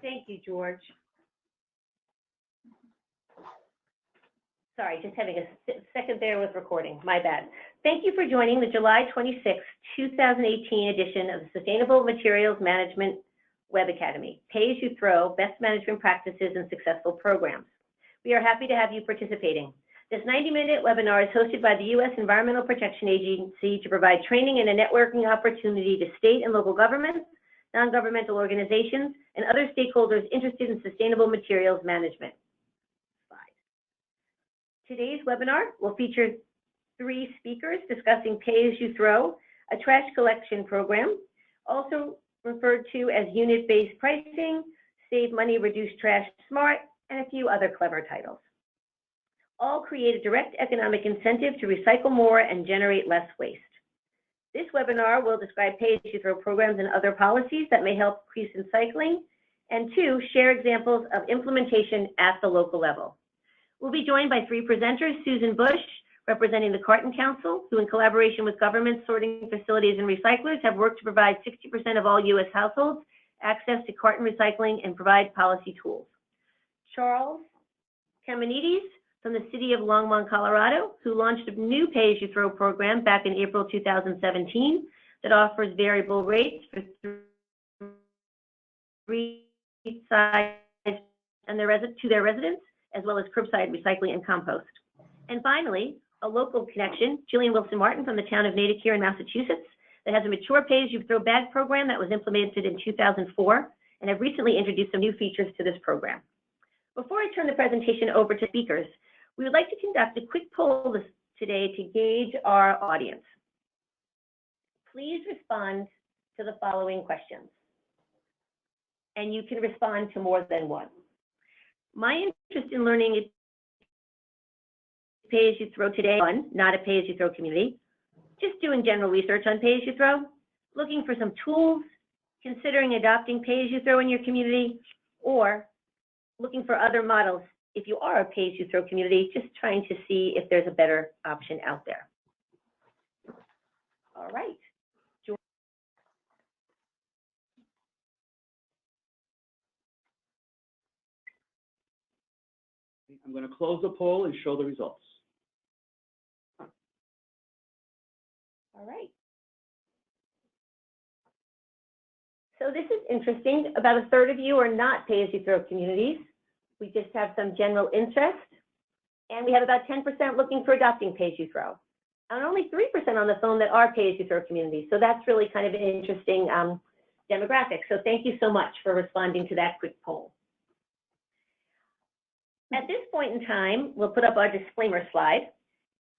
Thank you, George. Sorry, just having a second there with recording, my bad. Thank you for joining the July 26, 2018 edition of the Sustainable Materials Management Web Academy, Pay As You Throw, Best Management Practices and Successful Programs. We are happy to have you participating. This 90-minute webinar is hosted by the U.S. Environmental Protection Agency to provide training and a networking opportunity to state and local governments, non-governmental organizations, and other stakeholders interested in sustainable materials management. Today's webinar will feature 3 speakers discussing Pay As You Throw, a trash collection program, also referred to as unit-based pricing, Save Money, Reduce Trash Smart, and a few other clever titles. All create a direct economic incentive to recycle more and generate less waste. This webinar will describe Pay As You Throw programs and other policies that may help increase recycling, and 2, share examples of implementation at the local level. We'll be joined by 3 presenters: Susan Bush, representing the Carton Council, who in collaboration with government sorting facilities and recyclers have worked to provide 60% of all U.S. households access to carton recycling and provide policy tools. Charles Kamenides from the city of Longmont, Colorado, who launched a new Pay As You Throw program back in April 2017 that offers variable rates for 3 sites and to their residents, as well as curbside recycling and compost. And finally, a local connection, Jillian Wilson Martin from the town of Natick here in Massachusetts, that has a mature Pay As You Throw bag program that was implemented in 2004 and have recently introduced some new features to this program. Before I turn the presentation over to speakers, we would like to conduct a quick poll today to gauge our audience. Please respond to the following questions, and you can respond to more than one. My interest in learning Pay As You Throw today, not a Pay As You Throw community, just doing general research on Pay As You Throw, looking for some tools, considering adopting Pay As You Throw in your community, or looking for other models if you are a Pay As You Throw community, just trying to see if there's a better option out there. All right. I'm going to close the poll and show the results. All right. So this is interesting. About a third of you are not Pay As You Throw communities. We just have some general interest. And we have about 10% looking for adopting Pay As You Throw. And only 3% on the phone that are Pay As You Throw communities. So that's really kind of an interesting demographic. So thank you so much for responding to that quick poll. At this point in time, we'll put up our disclaimer slide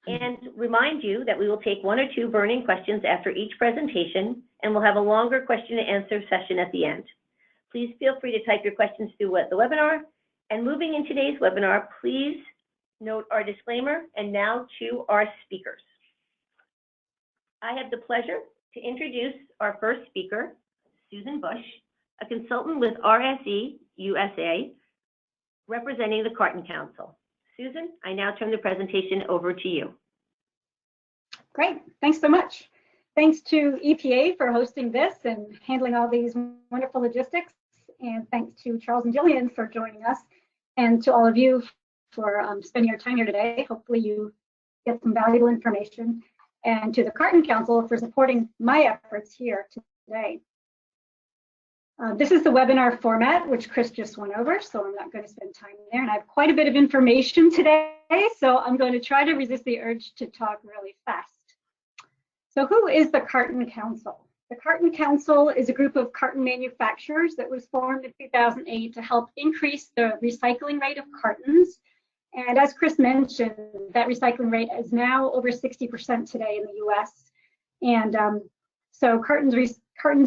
and remind you that we will take 1 or 2 burning questions after each presentation, and we'll have a longer question and answer session at the end. Please feel free to type your questions through the webinar. And moving in today's webinar, please note our disclaimer. And now to our speakers. I have the pleasure to introduce our first speaker, Susan Bush, a consultant with RSE USA, representing the Carton Council. Susan, I now turn the presentation over to you. Great, thanks so much. Thanks to EPA for hosting this and handling all these wonderful logistics. And thanks to Charles and Jillian for joining us, and to all of you for spending your time here today. Hopefully you get some valuable information. And to the Carton Council for supporting my efforts here today. This is the webinar format, which Chris just went over, so I'm not going to spend time there. And I have quite a bit of information today, so I'm going to try to resist the urge to talk really fast. So who is the Carton Council? The Carton Council is a group of carton manufacturers that was formed in 2008 to help increase the recycling rate of cartons. And as Chris mentioned, that recycling rate is now over 60% today in the US. And so cartons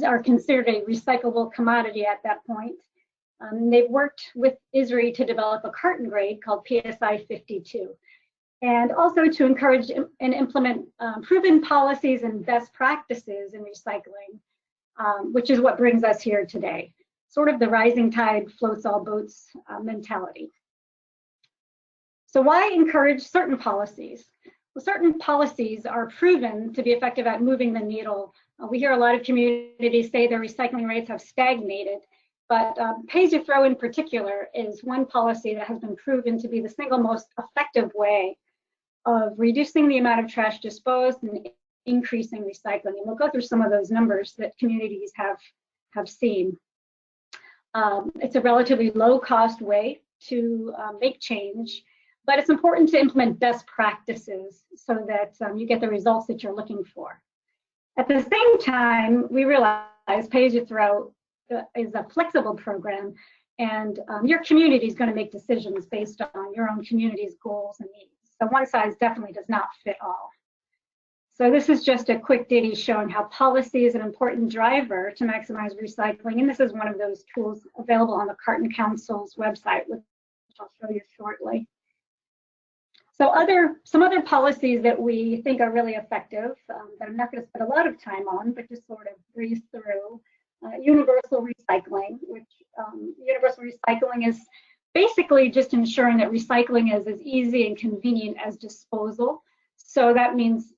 are considered a recyclable commodity at that point. They've worked with ISRI to develop a carton grade called PSI 52, and also to encourage and implement proven policies and best practices in recycling, which is what brings us here today. Sort of the rising tide floats all boats mentality. So why encourage certain policies? Well, certain policies are proven to be effective at moving the needle. We hear a lot of communities say their recycling rates have stagnated, But pay-as-you-throw in particular is one policy that has been proven to be the single most effective way of reducing the amount of trash disposed and increasing recycling. And we'll go through some of those numbers that communities have seen. It's a relatively low-cost way to make change, but it's important to implement best practices so that you get the results that you're looking for. At the same time, we realize pay-as-you-throw is a flexible program, and your community is going to make decisions based on your own community's goals and needs. So one size definitely does not fit all. So this is just a quick ditty showing how policy is an important driver to maximize recycling, and this is one of those tools available on the Carton Council's website, which I'll show you shortly. So some other policies that we think are really effective, that I'm not going to spend a lot of time on, but just sort of breeze through. Universal recycling, which universal recycling is basically just ensuring that recycling is as easy and convenient as disposal. So that means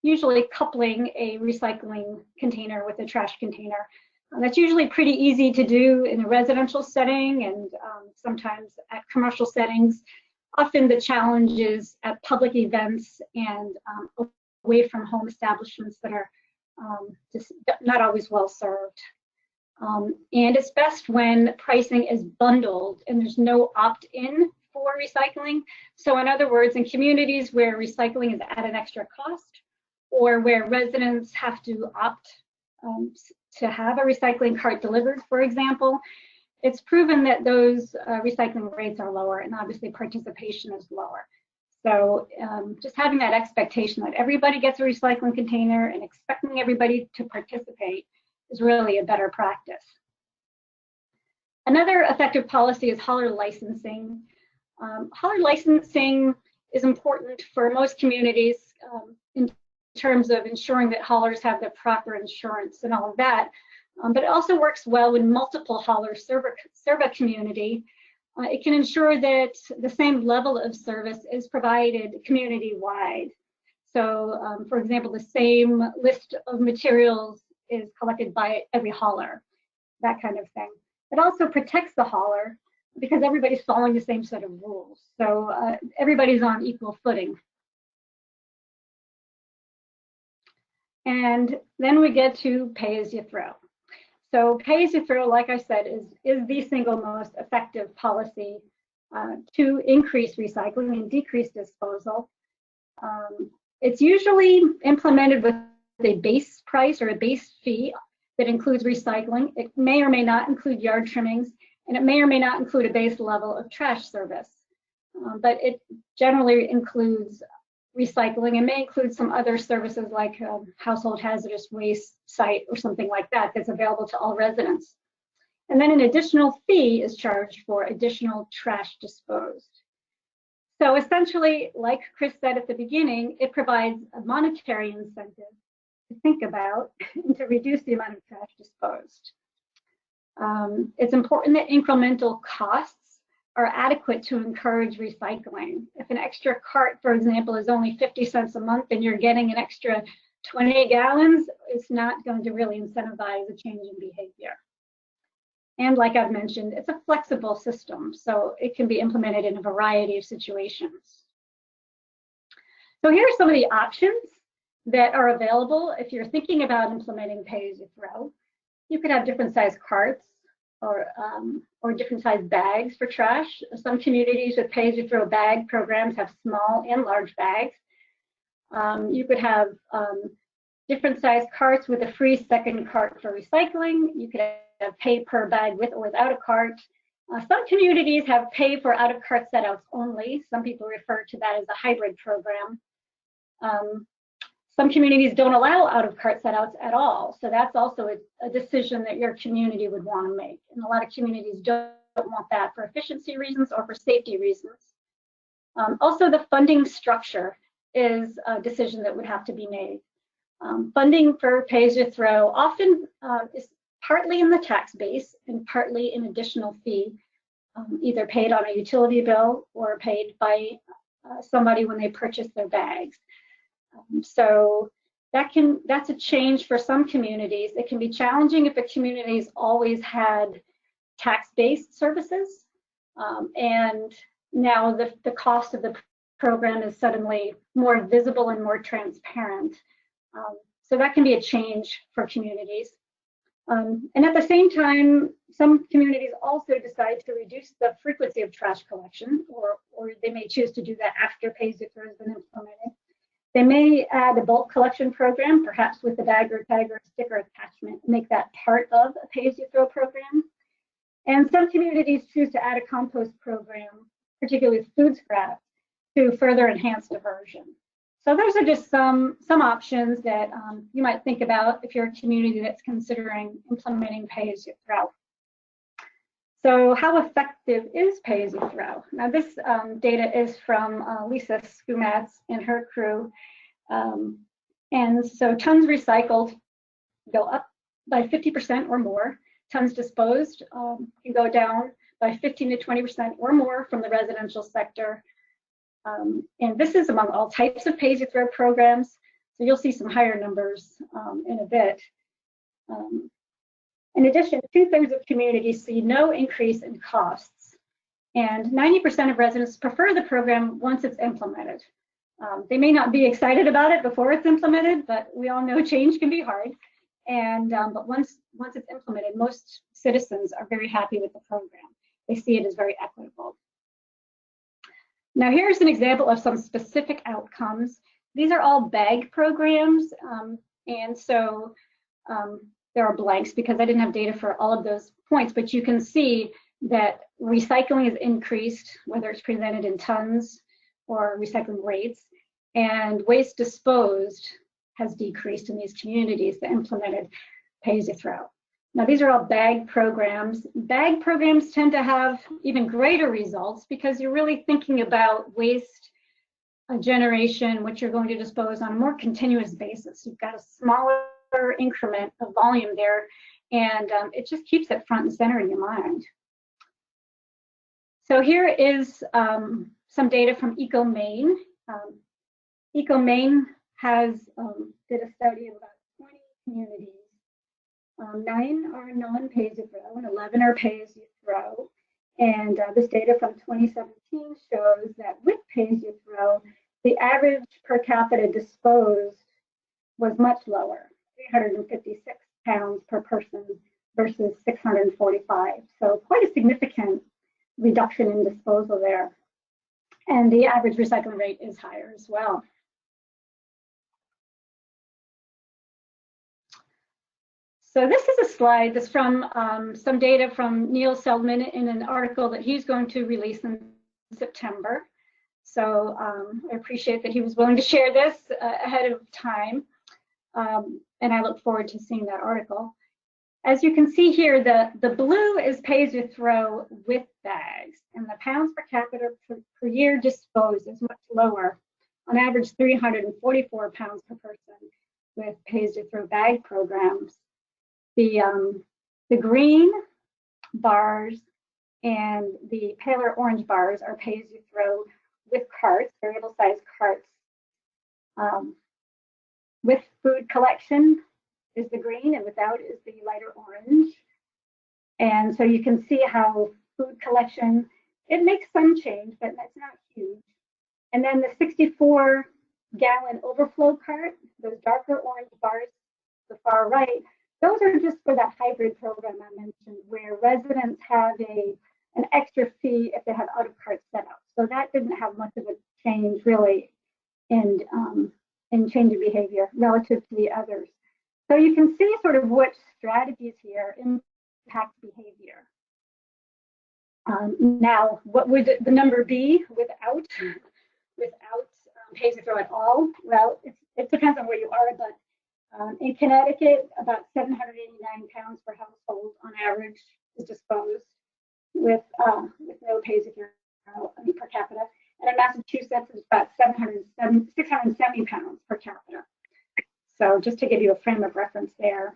usually coupling a recycling container with a trash container. That's usually pretty easy to do in a residential setting and sometimes at commercial settings. Often the challenge is at public events and away from home establishments that are just not always well served. And it's best when pricing is bundled and there's no opt-in for recycling. So in other words, in communities where recycling is at an extra cost or where residents have to opt to have a recycling cart delivered, for example, it's proven that those recycling rates are lower and obviously participation is lower. So just having that expectation that everybody gets a recycling container and expecting everybody to participate is really a better practice. Another effective policy is hauler licensing. Hauler licensing is important for most communities in terms of ensuring that haulers have the proper insurance and all of that. But it also works well when multiple haulers serve a community. It can ensure that the same level of service is provided community-wide. So, for example, the same list of materials is collected by every hauler, that kind of thing. It also protects the hauler because everybody's following the same set of rules. So everybody's on equal footing. And then we get to pay-as-you-throw. So pay-as-you-throw, like I said, is the single most effective policy to increase recycling and decrease disposal. It's usually implemented with a base price or a base fee that includes recycling. It may or may not include yard trimmings, and it may or may not include a base level of trash service. But it generally includes recycling and may include some other services like household hazardous waste site or something like that that's available to all residents. And then an additional fee is charged for additional trash disposed. So essentially, like Chris said at the beginning, it provides a monetary incentive to think about and to reduce the amount of trash disposed. It's important that incremental costs are adequate to encourage recycling. If an extra cart, for example, is only 50 cents a month and you're getting an extra 20 gallons, it's not going to really incentivize a change in behavior. And like I've mentioned, it's a flexible system, so it can be implemented in a variety of situations. So here are some of the options that are available if you're thinking about implementing pay-as-you-throw. You could have different size carts or different size bags for trash. Some communities with pay-as-you-throw bag programs have small and large bags. You could have different size carts with a free second cart for recycling. You could have pay per bag with or without a cart. Some communities have pay for out of cart setouts only. Some people refer to that as a hybrid program. Some communities don't allow out of cart setouts at all. So that's also a decision that your community would want to make. And a lot of communities don't want that for efficiency reasons or for safety reasons. Also, the funding structure is a decision that would have to be made. Funding for pay-as-you-throw often is partly in the tax base and partly an additional fee, either paid on a utility bill or paid by somebody when they purchase their bags. So that's a change for some communities. It can be challenging if a community's always had tax-based services. And now the cost of the program is suddenly more visible and more transparent. So that can be a change for communities. And at the same time, some communities also decide to reduce the frequency of trash collection, or they may choose to do that after pay-as-you-throw has been implemented. They may add a bulk collection program, perhaps with a bag or tag or sticker attachment, make that part of a pay-as-you-throw program. And some communities choose to add a compost program, particularly with food scraps, to further enhance diversion. So those are just some options that you might think about if you're a community that's considering implementing pay-as-you-throw. So how effective is pay-as-you-throw? Now this data is from Lisa Skumatz and her crew. And so tons recycled go up by 50% or more. Tons disposed can go down by 15 to 20% or more from the residential sector. And this is among all types of pay-as-you-throw programs. So you'll see some higher numbers in a bit. In addition, 2/3 of communities see no increase in costs. And 90% of residents prefer the program once it's implemented. They may not be excited about it before it's implemented, but we all know change can be hard. And but once it's implemented, most citizens are very happy with the program. They see it as very equitable. Now here's an example of some specific outcomes. These are all bag programs, and so there are blanks because I didn't have data for all of those points, but you can see that recycling has increased, whether it's presented in tons or recycling rates, and waste disposed has decreased in these communities that implemented pay-as-you-throw. Now these are all bag programs. Bag programs tend to have even greater results because you're really thinking about waste generation, what you're going to dispose on a more continuous basis. You've got a smaller increment of volume there, and it just keeps it front and center in your mind. So here is some data from EcoMaine. EcoMaine did a study of about 20 communities. 9 are non-pay-as-you-throw and 11 are pay-as-you-throw. And this data from 2017 shows that with pay-as-you-throw, the average per capita disposed was much lower, 356 pounds per person versus 645. So quite a significant reduction in disposal there. And the average recycling rate is higher as well. So this is a slide that's from some data from Neil Seldman in an article that he's going to release in September. So I appreciate that he was willing to share this ahead of time. And I look forward to seeing that article. As you can see here, the blue is pay-as-you-throw with bags, and the pounds per capita per year disposed is much lower, on average 344 pounds per person with pay-as-you-throw bag programs. The green bars and the paler orange bars are pay-as-you-throw with carts, variable size carts. With food collection is the green, and without is the lighter orange. And so you can see how food collection, it makes some change, but that's not huge. And then the 64-gallon overflow cart, those darker orange bars, the far right, those are just for that hybrid program I mentioned, where residents have an extra fee if they have out-of-cart setup. So that didn't have much of a change really in change of behavior relative to the others. So you can see sort of which strategies here impact behavior. Now, what would the number be without pay-as-you-throw at all? Well, it depends on where you are, but in Connecticut, about 789 pounds per household on average is disposed with no pay-as-you-throw per capita. And in Massachusetts, it's about 670 pounds per capita. So just to give you a frame of reference there.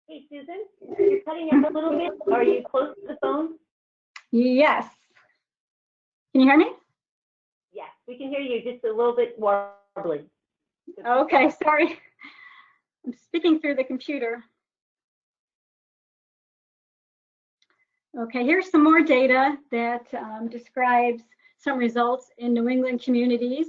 Hey, Susan, you're cutting up a little bit. Are you close to the phone? Yes. Can you hear me? Yes, we can hear you, just a little bit warbly. Okay, sorry. I'm speaking through the computer. Okay, here's some more data that describes some results in New England communities.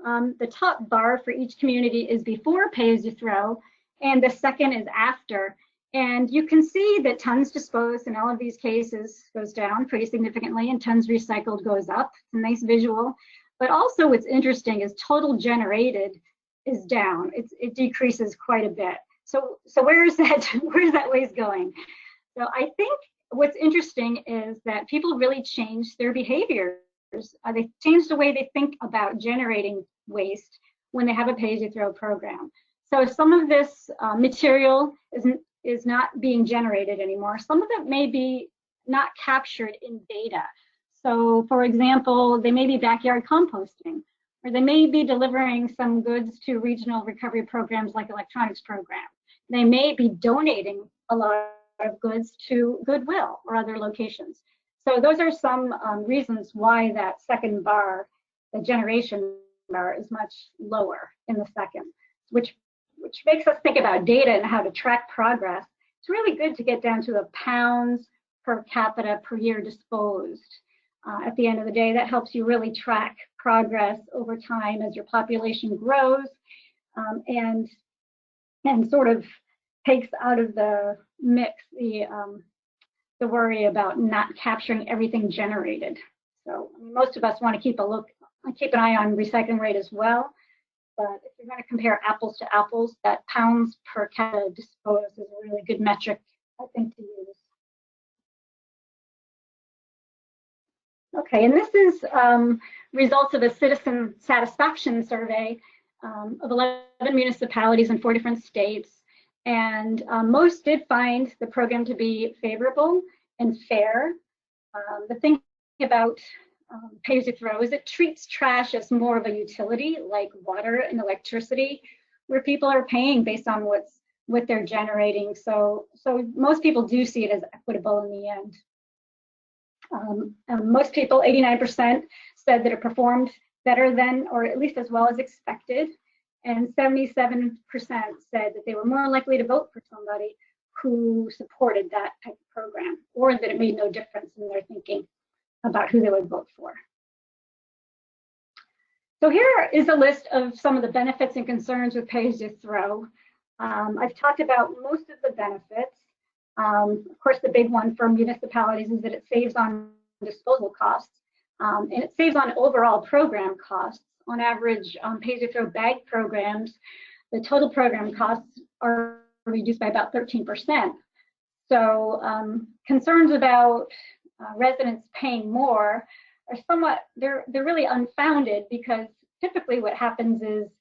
The top bar for each community is before pay-as-you-throw, and the second is after. And you can see that tons disposed in all of these cases goes down pretty significantly, and tons recycled goes up. It's a nice visual. But also what's interesting is total generated is down. It decreases quite a bit. So where is that waste going? So I think what's interesting is that people really changed their behaviors. They changed the way they think about generating waste when they have a pay-as-you-throw program. So some of this material is not being generated anymore. Some of it may be not captured in data. So for example, they may be backyard composting, or they may be delivering some goods to regional recovery programs like electronics program. They may be donating a lot of goods to Goodwill or other locations. So those are some reasons why that second bar, the generation bar, is much lower in the second, which makes us think about data and how to track progress. It's really good to get down to the pounds per capita per year disposed. At the end of the day, that helps you really track progress over time as your population grows, and sort of takes out of the mix the worry about not capturing everything generated. So most of us want to keep an eye on recycling rate as well. But if you're going to compare apples to apples, that pounds per capita disposed is a really good metric, I think, to use. Okay, and this is results of a citizen satisfaction survey of 11 municipalities in 4 different states. And most did find the program to be favorable and fair. The thing about pay-as-you-throw is it treats trash as more of a utility like water and electricity, where people are paying based on what they're generating. So most people do see it as equitable in the end. Most people, 89%, said that it performed better than or at least as well as expected. And 77% said that they were more likely to vote for somebody who supported that type of program, or that it made no difference in their thinking about who they would vote for. So here is a list of some of the benefits and concerns with pay-as-you-throw. I've talked about most of the benefits. Of course, the big one for municipalities is that it saves on disposal costs, and it saves on overall program costs. On average, pay-as-you-throw bag programs, the total program costs are reduced by about 13%. So concerns about residents paying more are somewhat, they're really unfounded, because typically what happens is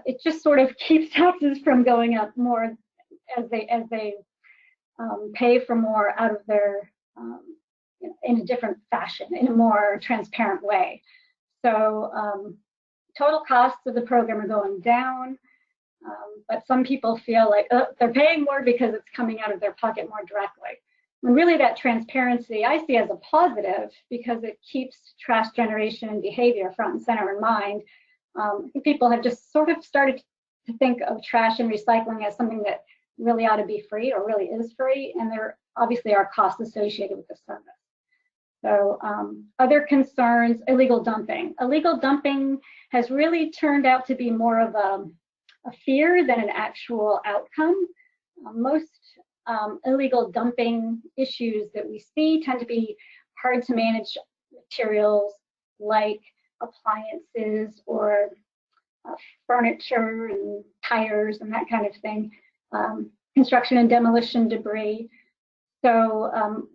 it just sort of keeps taxes from going up more as they pay for more out of their, in a different fashion, in a more transparent way. So total costs of the program are going down, but some people feel like they're paying more because it's coming out of their pocket more directly. And really that transparency I see as a positive, because it keeps trash generation and behavior front and center in mind. I think people have just sort of started to think of trash and recycling as something that really ought to be free, or really is free, and there obviously are costs associated with the service. So other concerns, illegal dumping. Illegal dumping has really turned out to be more of a fear than an actual outcome. Most illegal dumping issues that we see tend to be hard to manage materials like appliances or furniture and tires and that kind of thing, construction and demolition debris. So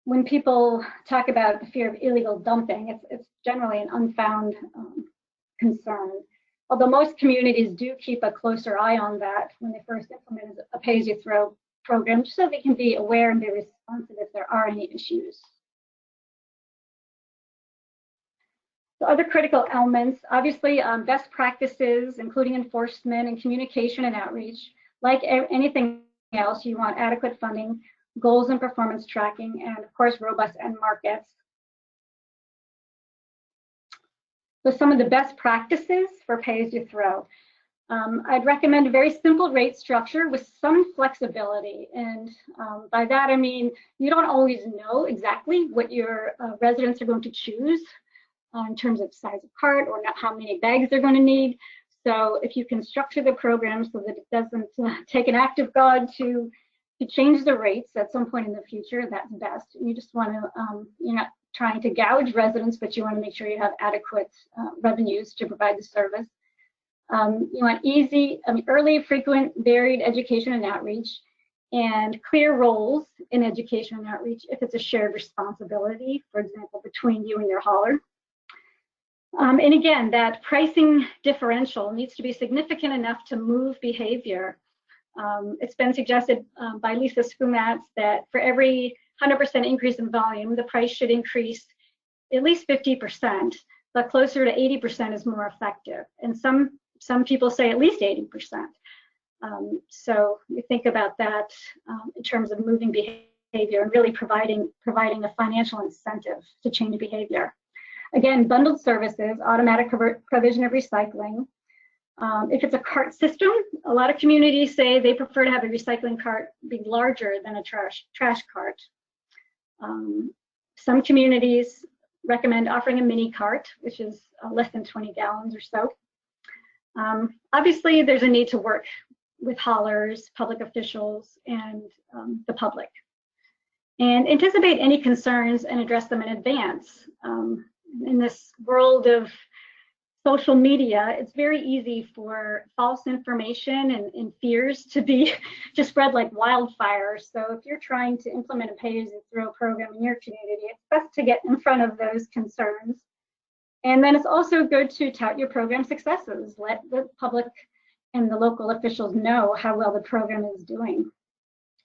when people talk about the fear of illegal dumping, it's generally an unfounded concern. Although most communities do keep a closer eye on that when they first implement a pay-as-you-throw program, so they can be aware and be responsive if there are any issues. So other critical elements, obviously best practices, including enforcement and communication and outreach. Like anything else, you want adequate funding, goals and performance tracking, and of course, robust end markets. So some of the best practices for pay-as-you-throw. I'd recommend a very simple rate structure with some flexibility. And by that, I mean, you don't always know exactly what your residents are going to choose in terms of size of cart or not how many bags they're going to need. So if you can structure the program so that it doesn't take an act of God to change the rates at some point in the future, that's best. You just want to, you're not trying to gouge residents, but you want to make sure you have adequate revenues to provide the service. You want easy, early, frequent, varied education and outreach, and clear roles in education and outreach if it's a shared responsibility, for example, between you and your hauler. And again, that pricing differential needs to be significant enough to move behavior. It's been suggested by Lisa Skumatz that for every 100% increase in volume, the price should increase at least 50%, but closer to 80% is more effective. And some people say at least 80%. So you think about that in terms of moving behavior and really providing a financial incentive to change behavior. Again, bundled services, automatic provision of recycling. If it's a cart system, a lot of communities say they prefer to have a recycling cart be larger than a trash cart. Some communities recommend offering a mini cart, which is less than 20 gallons or so. Obviously, there's a need to work with haulers, public officials, and the public. And anticipate any concerns and address them in advance. In this world of social media, it's very easy for false information and fears to spread like wildfire. So if you're trying to implement a pay-as-you-throw program in your community, it's best to get in front of those concerns. And then it's also good to tout your program successes. Let the public and the local officials know how well the program is doing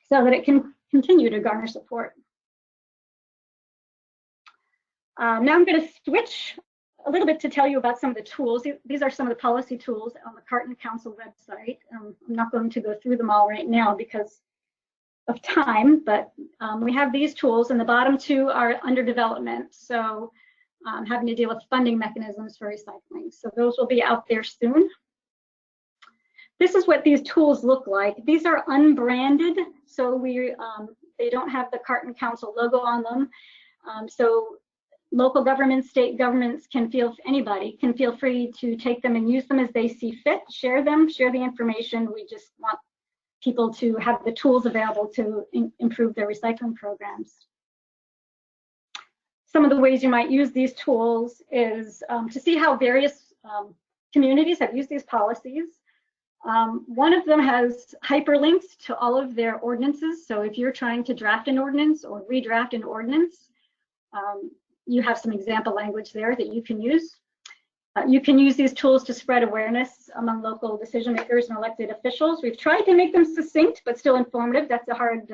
so that it can continue to garner support. Now I'm going to switch a little bit to tell you about some of the tools. These are some of the policy tools on the Carton Council website. I'm not going to go through them all right now because of time, but we have these tools, and the bottom two are under development. So having to deal with funding mechanisms for recycling. So those will be out there soon. This is what these tools look like. These are unbranded, so they don't have the Carton Council logo on them. So local governments, state governments anybody can feel free to take them and use them as they see fit, share them, share the information. We just want people to have the tools available to improve their recycling programs. Some of the ways you might use these tools is to see how various communities have used these policies. One of them has hyperlinks to all of their ordinances. So if you're trying to draft an ordinance or redraft an ordinance, you have some example language there that you can use. You can use these tools to spread awareness among local decision makers and elected officials. We've tried to make them succinct, but still informative. That's a hard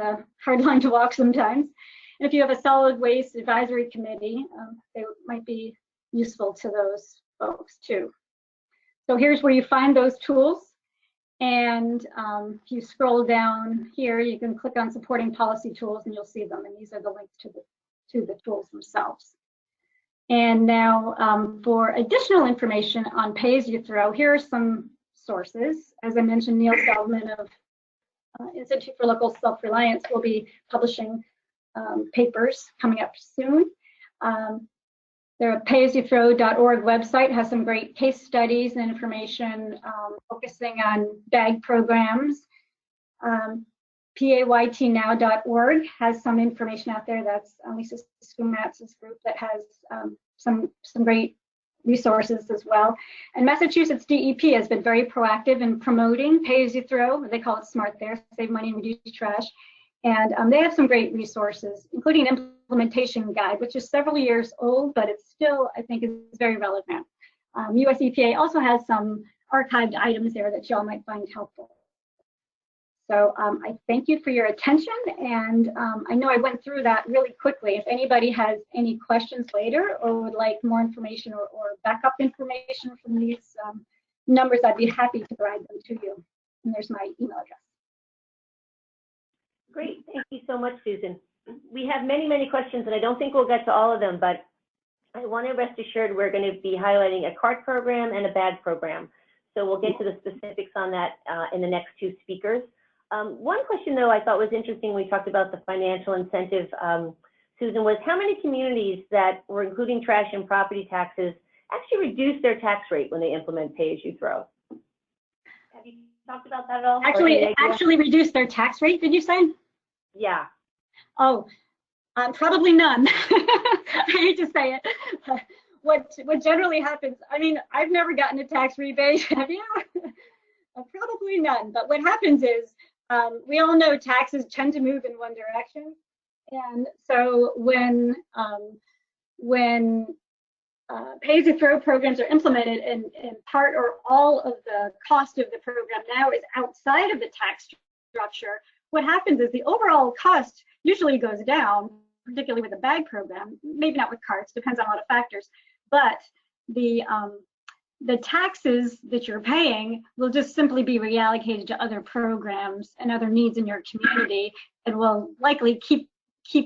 line to walk sometimes. And if you have a solid waste advisory committee, they might be useful to those folks too. So here's where you find those tools. And if you scroll down here, you can click on supporting policy tools and you'll see them. And these are the links to the tools themselves. And now for additional information on pay-as-you-throw, here are some sources. As I mentioned, Neil Feldman of Institute for Local Self-Reliance will be publishing papers coming up soon. The payasyoufthrow.org website has some great case studies and information focusing on bag programs. PAYTnow.org has some information out there. That's Lisa Skumatz's group that has some great resources as well. And Massachusetts DEP has been very proactive in promoting pay-as-you-throw. They call it SMART there, save money and reduce trash. And they have some great resources, including an implementation guide, which is several years old, but it's still, I think, is very relevant. US EPA also has some archived items there that y'all might find helpful. So I thank you for your attention, and I know I went through that really quickly. If anybody has any questions later or would like more information or backup information from these numbers, I'd be happy to provide them to you. And there's my email address. Great, thank you so much, Susan. We have many, many questions, and I don't think we'll get to all of them, but I want to rest assured we're going to be highlighting a cart program and a bag program. So we'll get to the specifics on that in the next two speakers. One question, though, I thought was interesting, we talked about the financial incentive, Susan, was how many communities that were including trash and property taxes actually reduced their tax rate when they implement pay-as-you-throw? Have you talked about that at all? Actually reduced their tax rate, did you say? Yeah. Oh, probably none. I hate to say it. What generally happens, I mean, I've never gotten a tax rebate, have you? Probably none, but what happens is, we all know taxes tend to move in one direction. And so when pay-as-you-throw programs are implemented and part or all of the cost of the program now is outside of the tax structure, what happens is the overall cost usually goes down, particularly with a bag program, maybe not with carts, depends on a lot of factors, but the taxes that you're paying will just simply be reallocated to other programs and other needs in your community, and will likely keep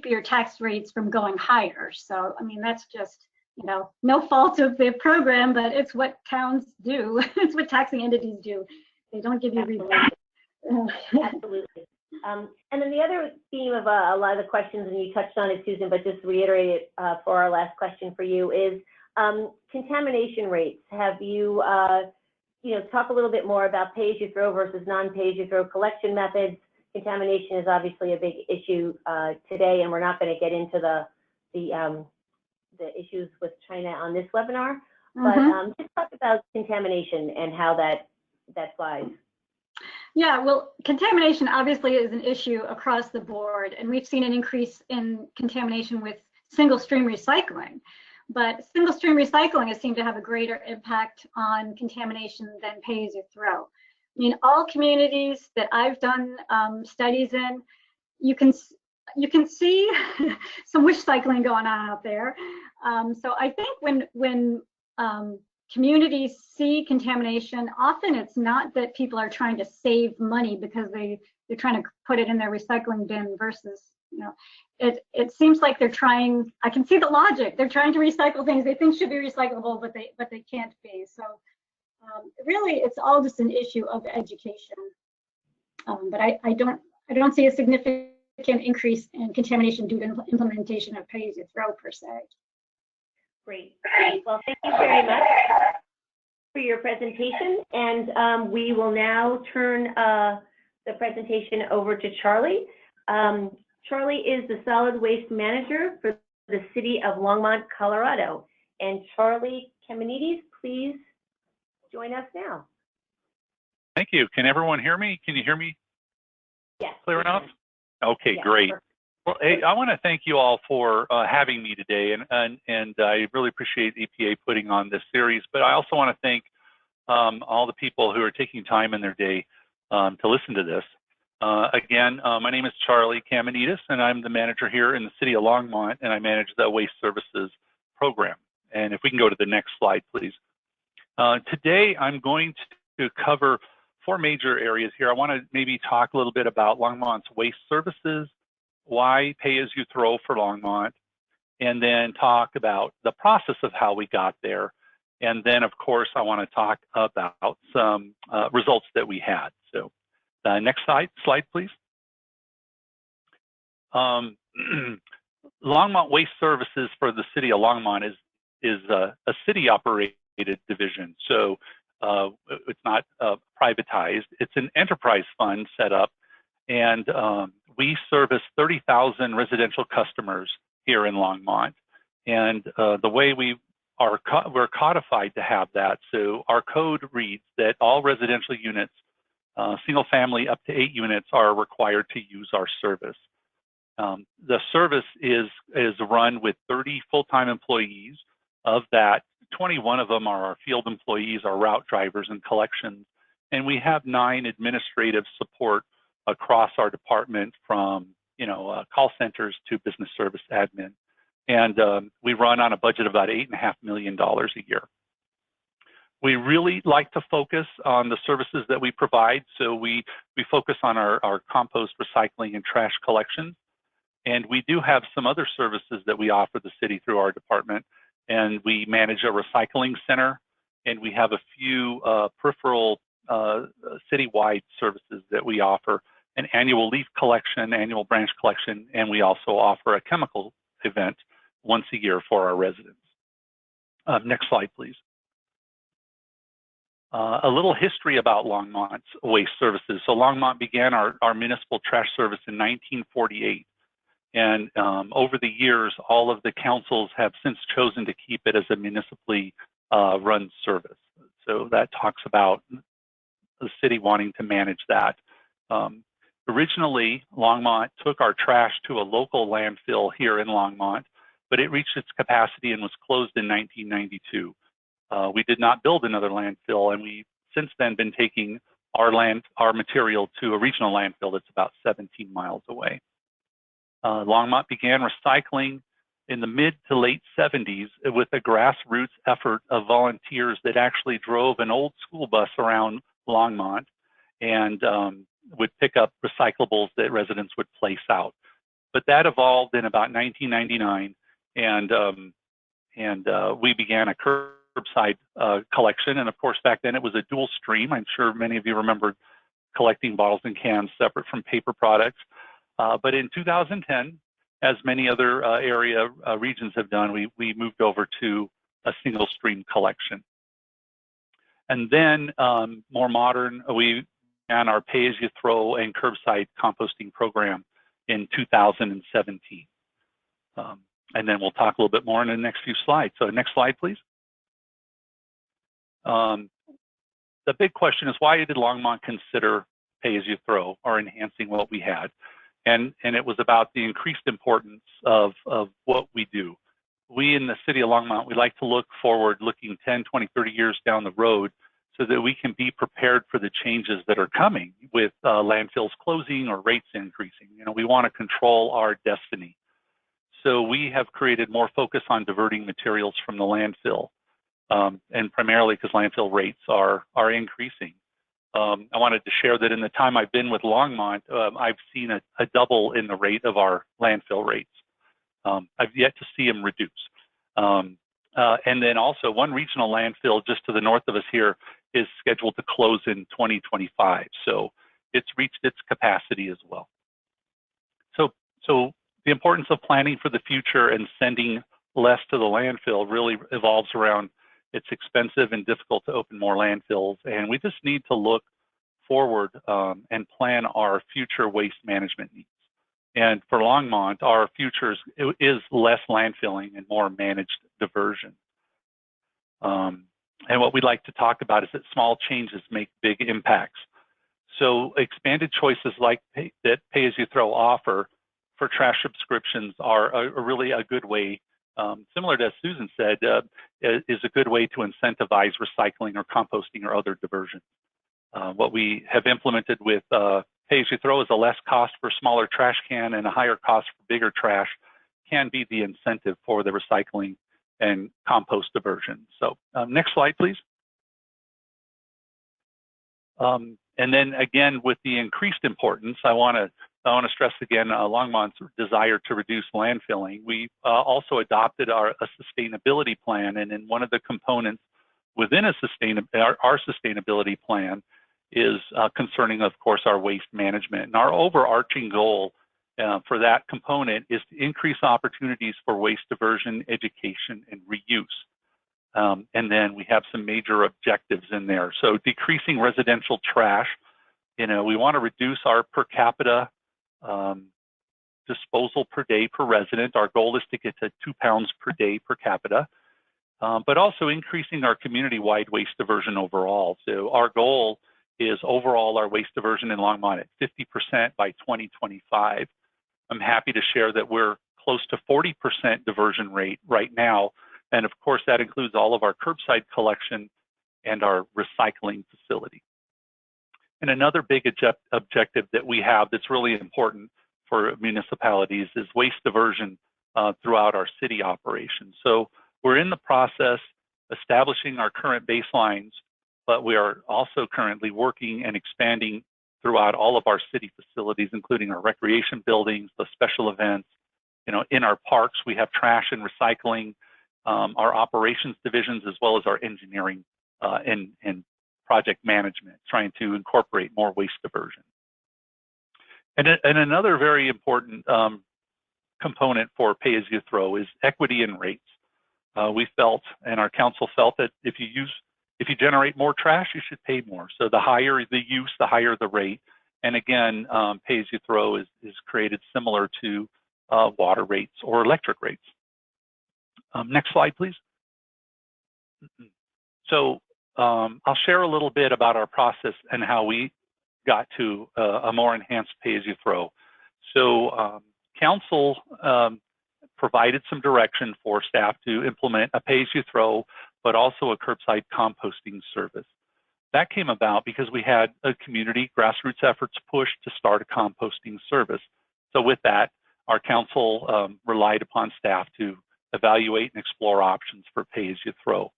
your tax rates from going higher. So, I mean, that's just, you know, no fault of the program, but it's what towns do. It's what taxing entities do. They don't give you rebates. Absolutely. And then the other theme of a lot of the questions, and you touched on it, Susan, but just to reiterate it for our last question for you is contamination rates. Have you, talk a little bit more about pay-as-you-throw versus non-pay-as-you-throw collection methods. Contamination is obviously a big issue today, and we're not going to get into the issues with China on this webinar. But just talk about contamination and how that flies. Yeah, well, contamination obviously is an issue across the board, and we've seen an increase in contamination with single stream recycling. But single stream recycling has seemed to have a greater impact on contamination than pay-as-you-throw. I mean, all communities that I've done studies in, you can see some wish cycling going on out there. So I think when communities see contamination, often it's not that people are trying to save money because they're trying to put it in their recycling bin versus, it seems like they're trying, I can see the logic, they're trying to recycle things they think should be recyclable, but they can't be. So really it's all just an issue of education. But I don't see a significant increase in contamination due to implementation of pay-as-you-throw per se. Great. Well, thank you very much for your presentation, and we will now turn the presentation over to Charlie. Charlie is the Solid Waste Manager for the City of Longmont, Colorado. And Charlie Kamenides, please join us now. Thank you. Can everyone hear me? Can you hear me? Yes. Clear enough? Okay, yes, great. Perfect. Well, hey, I want to thank you all for having me today, and I really appreciate EPA putting on this series, but I also want to thank all the people who are taking time in their day to listen to this. Again, my name is Charlie Kamenides, and I'm the manager here in the City of Longmont, and I manage the Waste Services Program. And if we can go to the next slide, please. Today, I'm going to cover 4 major areas here. I want to maybe talk a little bit about Longmont's waste services, why pay-as-you-throw for Longmont, and then talk about the process of how we got there. And then, of course, I want to talk about some results that we had. So next slide, please. Longmont Waste Services for the City of Longmont is a city-operated division. So it's not privatized. It's an enterprise fund set up, and we service 30,000 residential customers here in Longmont. And the way we're codified to have that. So our code reads that all residential units, single family up to 8 units, are required to use our service. The service is run with 30 full-time employees. Of that, 21 of them are our field employees, our route drivers and collections. And we have 9 administrative support across our department, from call centers to business service admin. And we run on a budget of about $8.5 million a year. We really like to focus on the services that we provide. So we focus on our compost, recycling, and trash collection. And we do have some other services that we offer the city through our department. And we manage a recycling center, and we have a few peripheral citywide services that we offer: an annual leaf collection, annual branch collection, and we also offer a chemical event once a year for our residents. Next slide, please. A little history about Longmont's waste services. So Longmont began our municipal trash service in 1948. And over the years, all of the councils have since chosen to keep it as a municipally run service. So that talks about the city wanting to manage that. Originally, Longmont took our trash to a local landfill here in Longmont, but it reached its capacity and was closed in 1992. We did not build another landfill, and we've since then been taking our material to a regional landfill that's about 17 miles away. Longmont began recycling in the mid to late 70s with a grassroots effort of volunteers that actually drove an old school bus around Longmont and would pick up recyclables that residents would place out. But that evolved in about 1999, and we began a curbside collection. And of course, back then it was a dual stream. I'm sure many of you remember collecting bottles and cans separate from paper products. But in 2010, as many other regions have done, we moved over to a single stream collection. And then more modern, we began our pay-as-you-throw and curbside composting program in 2017. And then we'll talk a little bit more in the next few slides. So next slide, please. The big question is, why did Longmont consider pay-as-you-throw or enhancing what we had? And it was about the increased importance of what we do. We in the city of Longmont, we like to look forward, looking 10, 20, 30 years down the road so that we can be prepared for the changes that are coming with landfills closing or rates increasing. You know, we want to control our destiny. So we have created more focus on diverting materials from the landfill, and primarily because landfill rates are increasing. I wanted to share that in the time I've been with Longmont, I've seen a double in the rate of our landfill rates. I've yet to see them reduce. And then also one regional landfill just to the north of us here is scheduled to close in 2025. So it's reached its capacity as well. So the importance of planning for the future and sending less to the landfill really evolves around it's expensive and difficult to open more landfills, and we just need to look forward and plan our future waste management needs. And for Longmont, our future is less landfilling and more managed diversion. And what we'd like to talk about is that small changes make big impacts. So expanded choices like that pay-as-you-throw offer for trash subscriptions are really a good way, similar to as Susan said, is a good way to incentivize recycling or composting or other diversion. What we have implemented with pay-as-you-throw is a less cost for smaller trash can and a higher cost for bigger trash can be the incentive for the recycling and compost diversion. So next slide, please. And then again, with the increased importance, I want to stress again Longmont's desire to reduce landfilling. We also adopted our sustainability plan, and in one of the components within our sustainability plan is concerning, of course, our waste management. And our overarching goal for that component is to increase opportunities for waste diversion, education, and reuse. And then we have some major objectives in there. So decreasing residential trash, you know, we want to reduce our per capita disposal per day per resident. Our goal is to get to 2 pounds per day per capita, but also increasing our community-wide waste diversion overall. So our goal is overall our waste diversion in Longmont at 50% by 2025. I'm happy to share that we're close to 40% diversion rate right now. And of course, that includes all of our curbside collection and our recycling facility. And another big objective that we have that's really important for municipalities is waste diversion throughout our city operations. So we're in the process establishing our current baselines, but we are also currently working and expanding throughout all of our city facilities, including our recreation buildings, the special events. You know, in our parks, we have trash and recycling, our operations divisions, as well as our engineering and project management, trying to incorporate more waste diversion. And another very important component for pay-as-you-throw is equity in rates. We felt, and our council felt, that if you generate more trash, you should pay more. So the higher the use, the higher the rate. And again, pay-as-you-throw is created similar to water rates or electric rates. Next slide, please. So I'll share a little bit about our process and how we got to a more enhanced pay-as-you-throw. So council provided some direction for staff to implement a pay-as-you-throw, but also a curbside composting service. That came about because we had a community grassroots efforts push to start a composting service. So with that, our council relied upon staff to evaluate and explore options for pay-as-you-throw.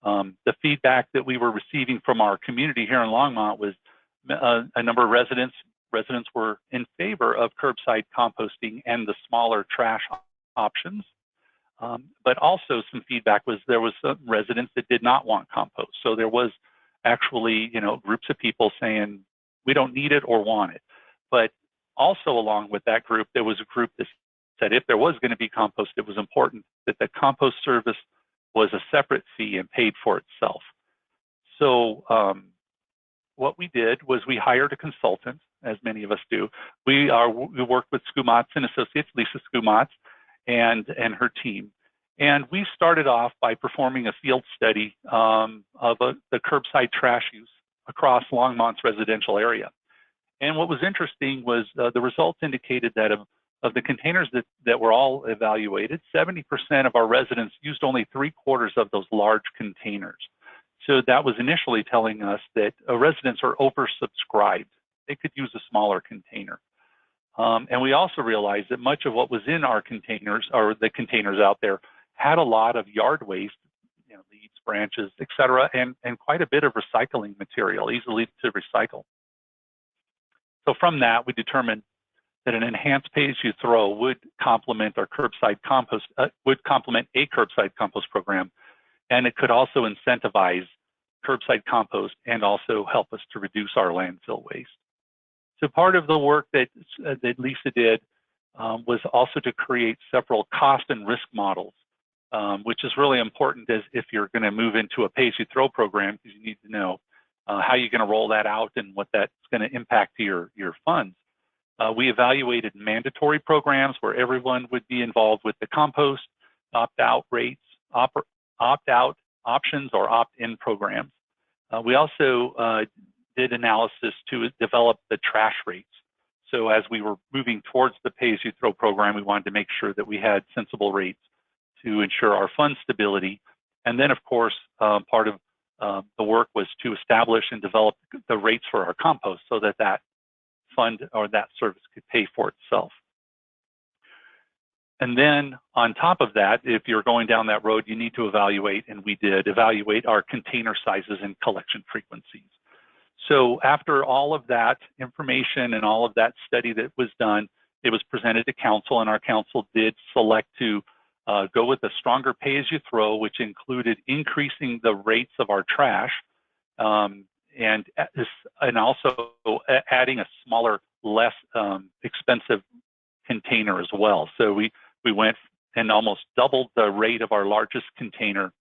The feedback that we were receiving from our community here in Longmont was a number of residents were in favor of curbside composting and the smaller trash options. But also some feedback was there was some residents that did not want compost. So there was actually, groups of people saying we don't need it or want it. But also along with that group, there was a group that said if there was going to be compost, it was important that the compost service was a separate fee and paid for itself. So what we did was we hired a consultant, as many of us do. We worked with Skumatz and Associates, Lisa Skumatz, and her team. And we started off by performing a field study of the curbside trash use across Longmont's residential area. And what was interesting was the results indicated that of the containers that were all evaluated, 70% of our residents used only 3/4 of those large containers. So that was initially telling us that residents are oversubscribed. They could use a smaller container. And we also realized that much of what was in our containers, or the containers out there, had a lot of yard waste, leaves, branches, et cetera, and quite a bit of recycling material, easily to recycle. So from that, we determined that an enhanced pay-as-you-throw would complement our curbside compost, would complement a curbside compost program, and it could also incentivize curbside compost and also help us to reduce our landfill waste. So part of the work that Lisa did was also to create several cost and risk models, which is really important as if you're going to move into a pay-as-you-throw program, because you need to know how you're going to roll that out and what that's going to impact your funds. We evaluated mandatory programs where everyone would be involved with the compost, opt-out rates, opt-out options, or opt-in programs. We also did analysis to develop the trash rates. So as we were moving towards the pay-as-you-throw program, we wanted to make sure that we had sensible rates to ensure our fund stability. And then, of course, part of the work was to establish and develop the rates for our compost so that that fund or that service could pay for itself. And then on top of that, if you're going down that road, you need to evaluate, and we did evaluate our container sizes and collection frequencies. So after all of that information and all of that study that was done, it was presented to council, and our council did select to go with a stronger pay-as-you-throw, which included increasing the rates of our trash, and also adding a smaller, less expensive container as well. So we went and almost doubled the rate of our largest container,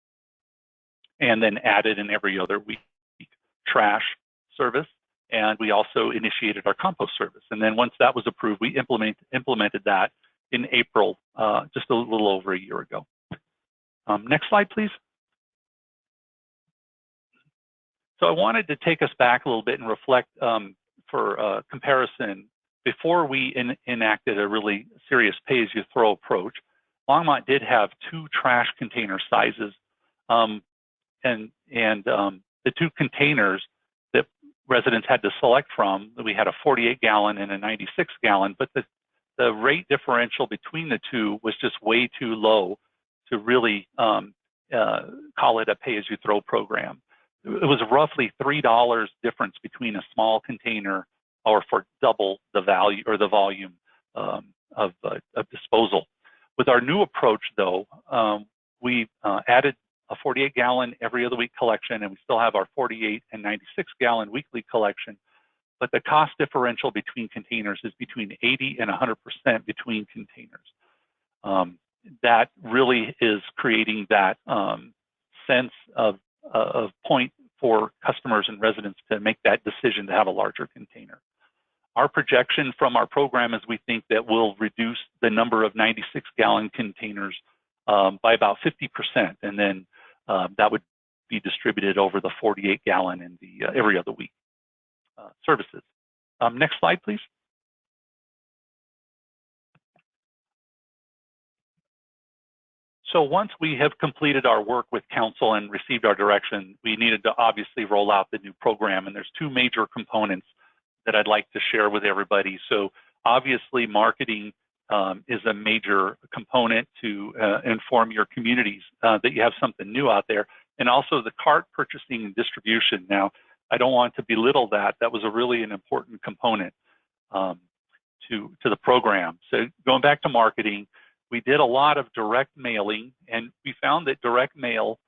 and then added an every other week trash service. And we also initiated our compost service. And then once that was approved, we implemented that in April, just a little over a year ago. Next slide, please. So I wanted to take us back a little bit and reflect for comparison. Before we enacted a really serious pay-as-you-throw approach, Longmont did have 2 trash container sizes, and the 2 containers that residents had to select from, we had a 48-gallon and a 96-gallon, but the rate differential between the 2 was just way too low to really call it a pay-as-you-throw program. It was roughly $3 difference between a small container or for double the value or the volume of disposal. With our new approach, though, we added a 48-gallon every other week collection, and we still have our 48 and 96-gallon weekly collection. But the cost differential between containers is between 80 and 100% between containers. That really is creating that sense of point for customers and residents to make that decision to have a larger container. Our projection from our program is we think that we'll reduce the number of 96-gallon containers by about 50%, and then that would be distributed over the 48-gallon and the every other week services. Next slide, please. So once we have completed our work with council and received our direction, we needed to obviously roll out the new program, and there's two major components that I'd like to share with everybody. So obviously marketing is a major component to inform your communities that you have something new out there, and also the cart purchasing and distribution. Now, I don't want to belittle that. That was really an important component to the program. So going back to marketing, we did a lot of direct mailing, and we found that direct mail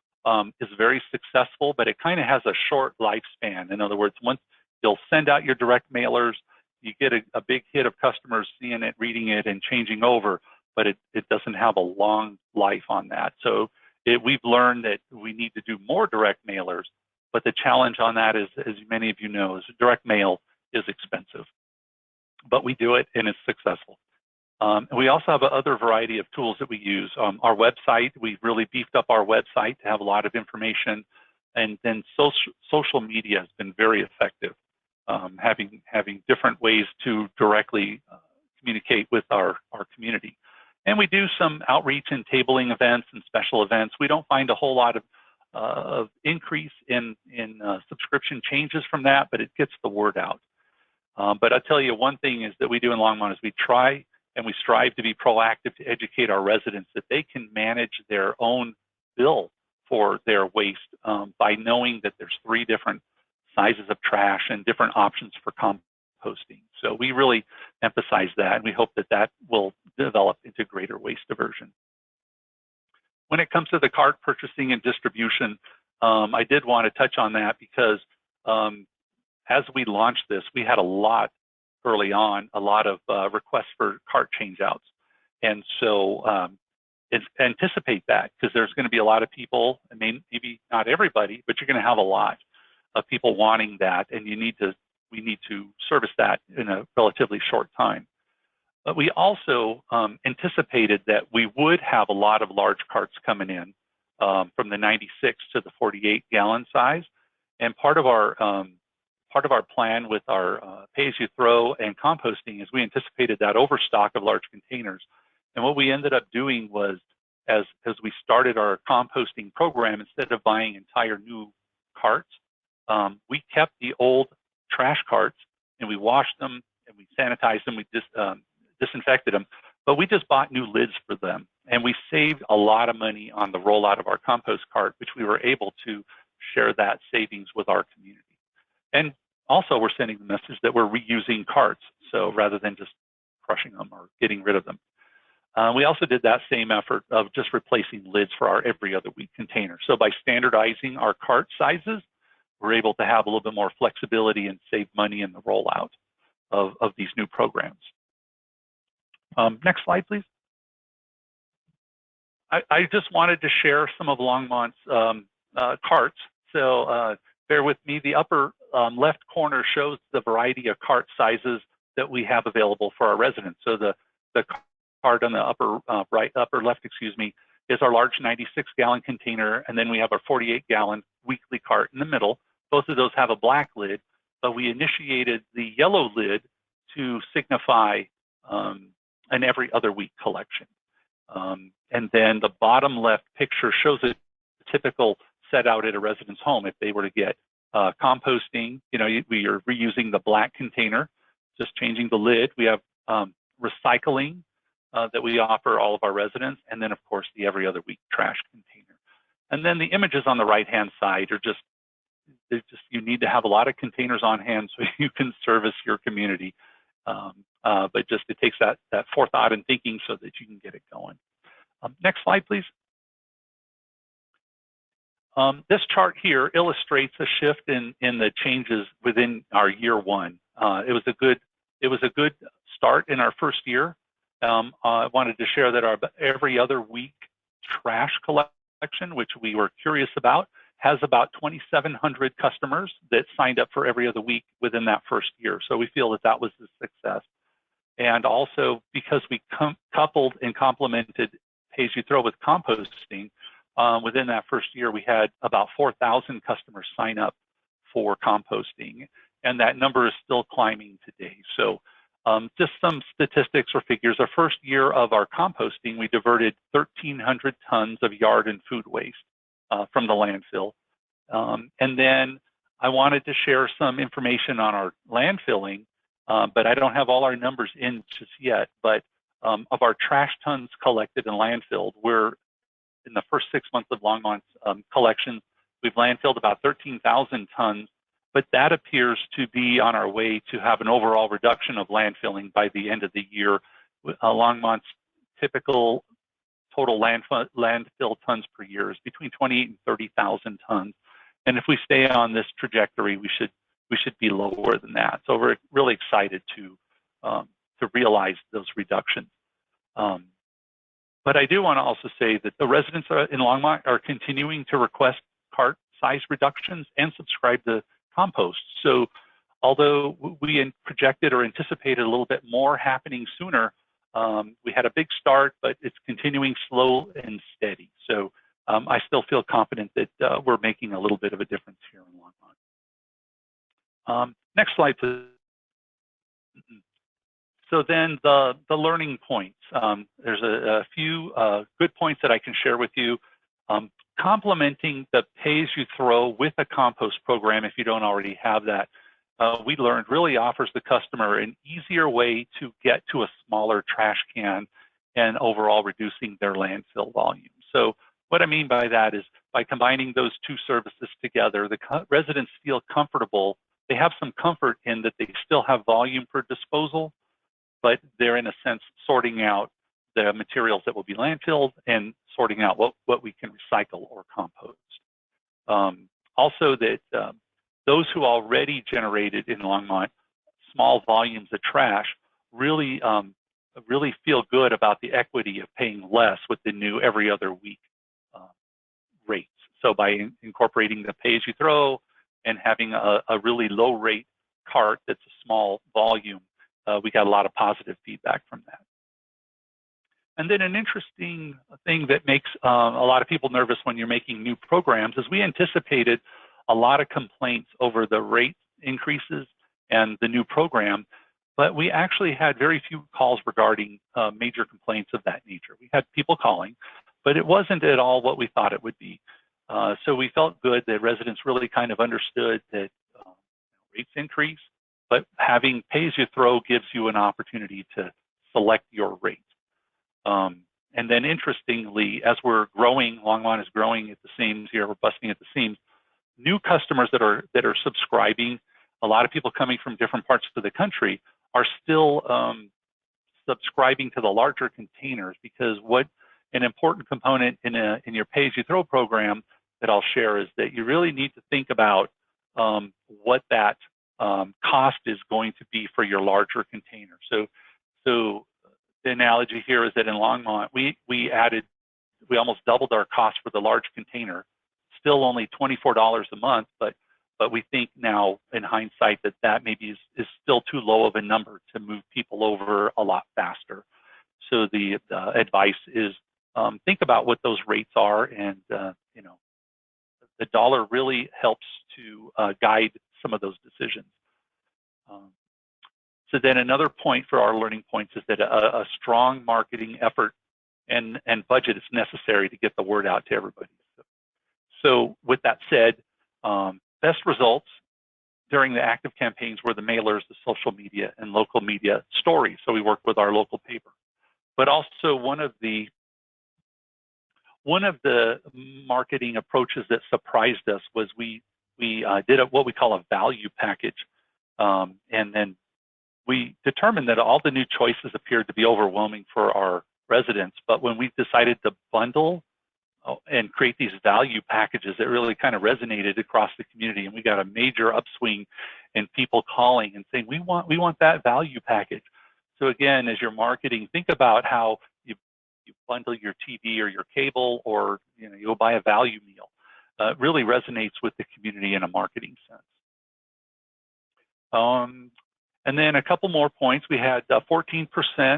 is very successful, but it kind of has a short lifespan. In other words, once you'll send out your direct mailers, you get a big hit of customers seeing it, reading it, and changing over, but it doesn't have a long life on that. So we've learned that we need to do more direct mailers, but the challenge on that is, as many of you know, is direct mail is expensive, but we do it and it's successful. We also have another variety of tools that we use. Our website, we've really beefed up our website to have a lot of information, and then social media has been very effective, having different ways to directly communicate with our community. And we do some outreach and tabling events and special events. We don't find a whole lot of increase in subscription changes from that, but it gets the word out. But I'll tell you one thing is that we do in Longmont is we try and we strive to be proactive to educate our residents that they can manage their own bill for their waste by knowing that there's 3 different sizes of trash and different options for composting. So we really emphasize that, and we hope that that will develop into greater waste diversion. When it comes to the cart purchasing and distribution, I did want to touch on that because as we launched this, we had a lot early on, a lot of requests for cart changeouts. And so anticipate that, because there's going to be a lot of people, I mean, maybe not everybody, but you're going to have a lot of people wanting that, and we need to service that in a relatively short time. But we also anticipated that we would have a lot of large carts coming in from the 96 to the 48-gallon size. And part of our plan with our pay-as-you-throw and composting is we anticipated that overstock of large containers. And what we ended up doing was, as we started our composting program, instead of buying entire new carts, we kept the old trash carts and we washed them and we sanitized them, we disinfected them, but we just bought new lids for them. And we saved a lot of money on the rollout of our compost cart, which we were able to share that savings with our community. And also we're sending the message that we're reusing carts, so rather than just crushing them or getting rid of them. We also did that same effort of just replacing lids for our every other week container. So by standardizing our cart sizes, we're able to have a little bit more flexibility and save money in the rollout of these new programs. Next slide, please. I just wanted to share some of Longmont's carts. So bear with me. The upper left corner shows the variety of cart sizes that we have available for our residents. So the cart on the upper left, is our large 96-gallon container, and then we have our 48-gallon weekly cart in the middle. Both of those have a black lid, but we initiated the yellow lid to signify an every other week collection. And then the bottom left picture shows a typical set out at a resident's home. If they were to get composting, we are reusing the black container, just changing the lid. We have recycling that we offer all of our residents, and then of course the every other week trash container. And then the images on the right-hand side are just you need to have a lot of containers on hand so you can service your community. But it takes that forethought and thinking so that you can get it going. Next slide, please. This chart here illustrates a shift in the changes within our year one. It was a good start in our first year. I wanted to share that our every other week trash collection, which we were curious about, has about 2,700 customers that signed up for every other week within that first year. So we feel that that was a success. And also because we coupled and complemented pay-as-you-throw with composting, within that first year, we had about 4,000 customers sign up for composting, and that number is still climbing today. So just some statistics or figures. Our first year of our composting, we diverted 1,300 tons of yard and food waste from the landfill. And then I wanted to share some information on our landfilling, but I don't have all our numbers in just yet. But of our trash tons collected and landfilled, we're in the first 6 months of Longmont's collection, we've landfilled about 13,000 tons, but that appears to be on our way to have an overall reduction of landfilling by the end of the year. Longmont's typical total landfill tons per year is between 28 and 30,000 tons. And if we stay on this trajectory, we should be lower than that. So we're really excited to realize those reductions. But I do want to also say that the residents in Longmont are continuing to request cart size reductions and subscribe to compost. So although we projected or anticipated a little bit more happening sooner, we had a big start, but it's continuing slow and steady. So I still feel confident that we're making a little bit of a difference here in Longmont. Next slide, please. So then the learning points. There's a few good points that I can share with you. Complementing the pay-as-you-throw with a compost program, if you don't already have that, we learned really offers the customer an easier way to get to a smaller trash can and overall reducing their landfill volume. So what I mean by that is by combining those two services together, the residents feel comfortable. They have some comfort in that they still have volume for disposal, but they're in a sense sorting out the materials that will be landfilled and sorting out what we can recycle or compost. Also that those who already generated in Longmont small volumes of trash really feel good about the equity of paying less with the new every other week rates. So by incorporating the pay-as-you-throw and having a really low rate cart that's a small volume, we got a lot of positive feedback from that. And then an interesting thing that makes a lot of people nervous when you're making new programs is we anticipated a lot of complaints over the rate increases and the new program, but we actually had very few calls regarding major complaints of that nature. We had people calling, but it wasn't at all what we thought it would be. So we felt good that residents really kind of understood that rates increase, but having pay-as-you-throw gives you an opportunity to select your rate. And then interestingly, as we're growing, Longmont is growing at the seams here, we're busting at the seams, new customers that are subscribing, a lot of people coming from different parts of the country are still subscribing to the larger containers, because what an important component in your pay-as-you-throw program that I'll share is that you really need to think about what that cost is going to be for your larger container. So the analogy here is that in Longmont, we almost doubled our cost for the large container, still only $24 a month, but we think now in hindsight that maybe is still too low of a number to move people over a lot faster. So the advice is think about what those rates are, and the dollar really helps to guide some of those decisions. So then another point for our learning points is that a strong marketing effort and budget is necessary to get the word out to everybody. So with that said, best results during the active campaigns were the mailers, the social media, and local media stories. So we worked with our local paper. But also one of the marketing approaches that surprised us was we did what we call a value package, and then we determined that all the new choices appeared to be overwhelming for our residents. But when we decided to bundle and create these value packages that really kind of resonated across the community. And we got a major upswing in people calling and saying, we want that value package. So again, as you're marketing, think about how you bundle your TV or your cable, or you'll buy a value meal. It really resonates with the community in a marketing sense. And then a couple more points. We had 14%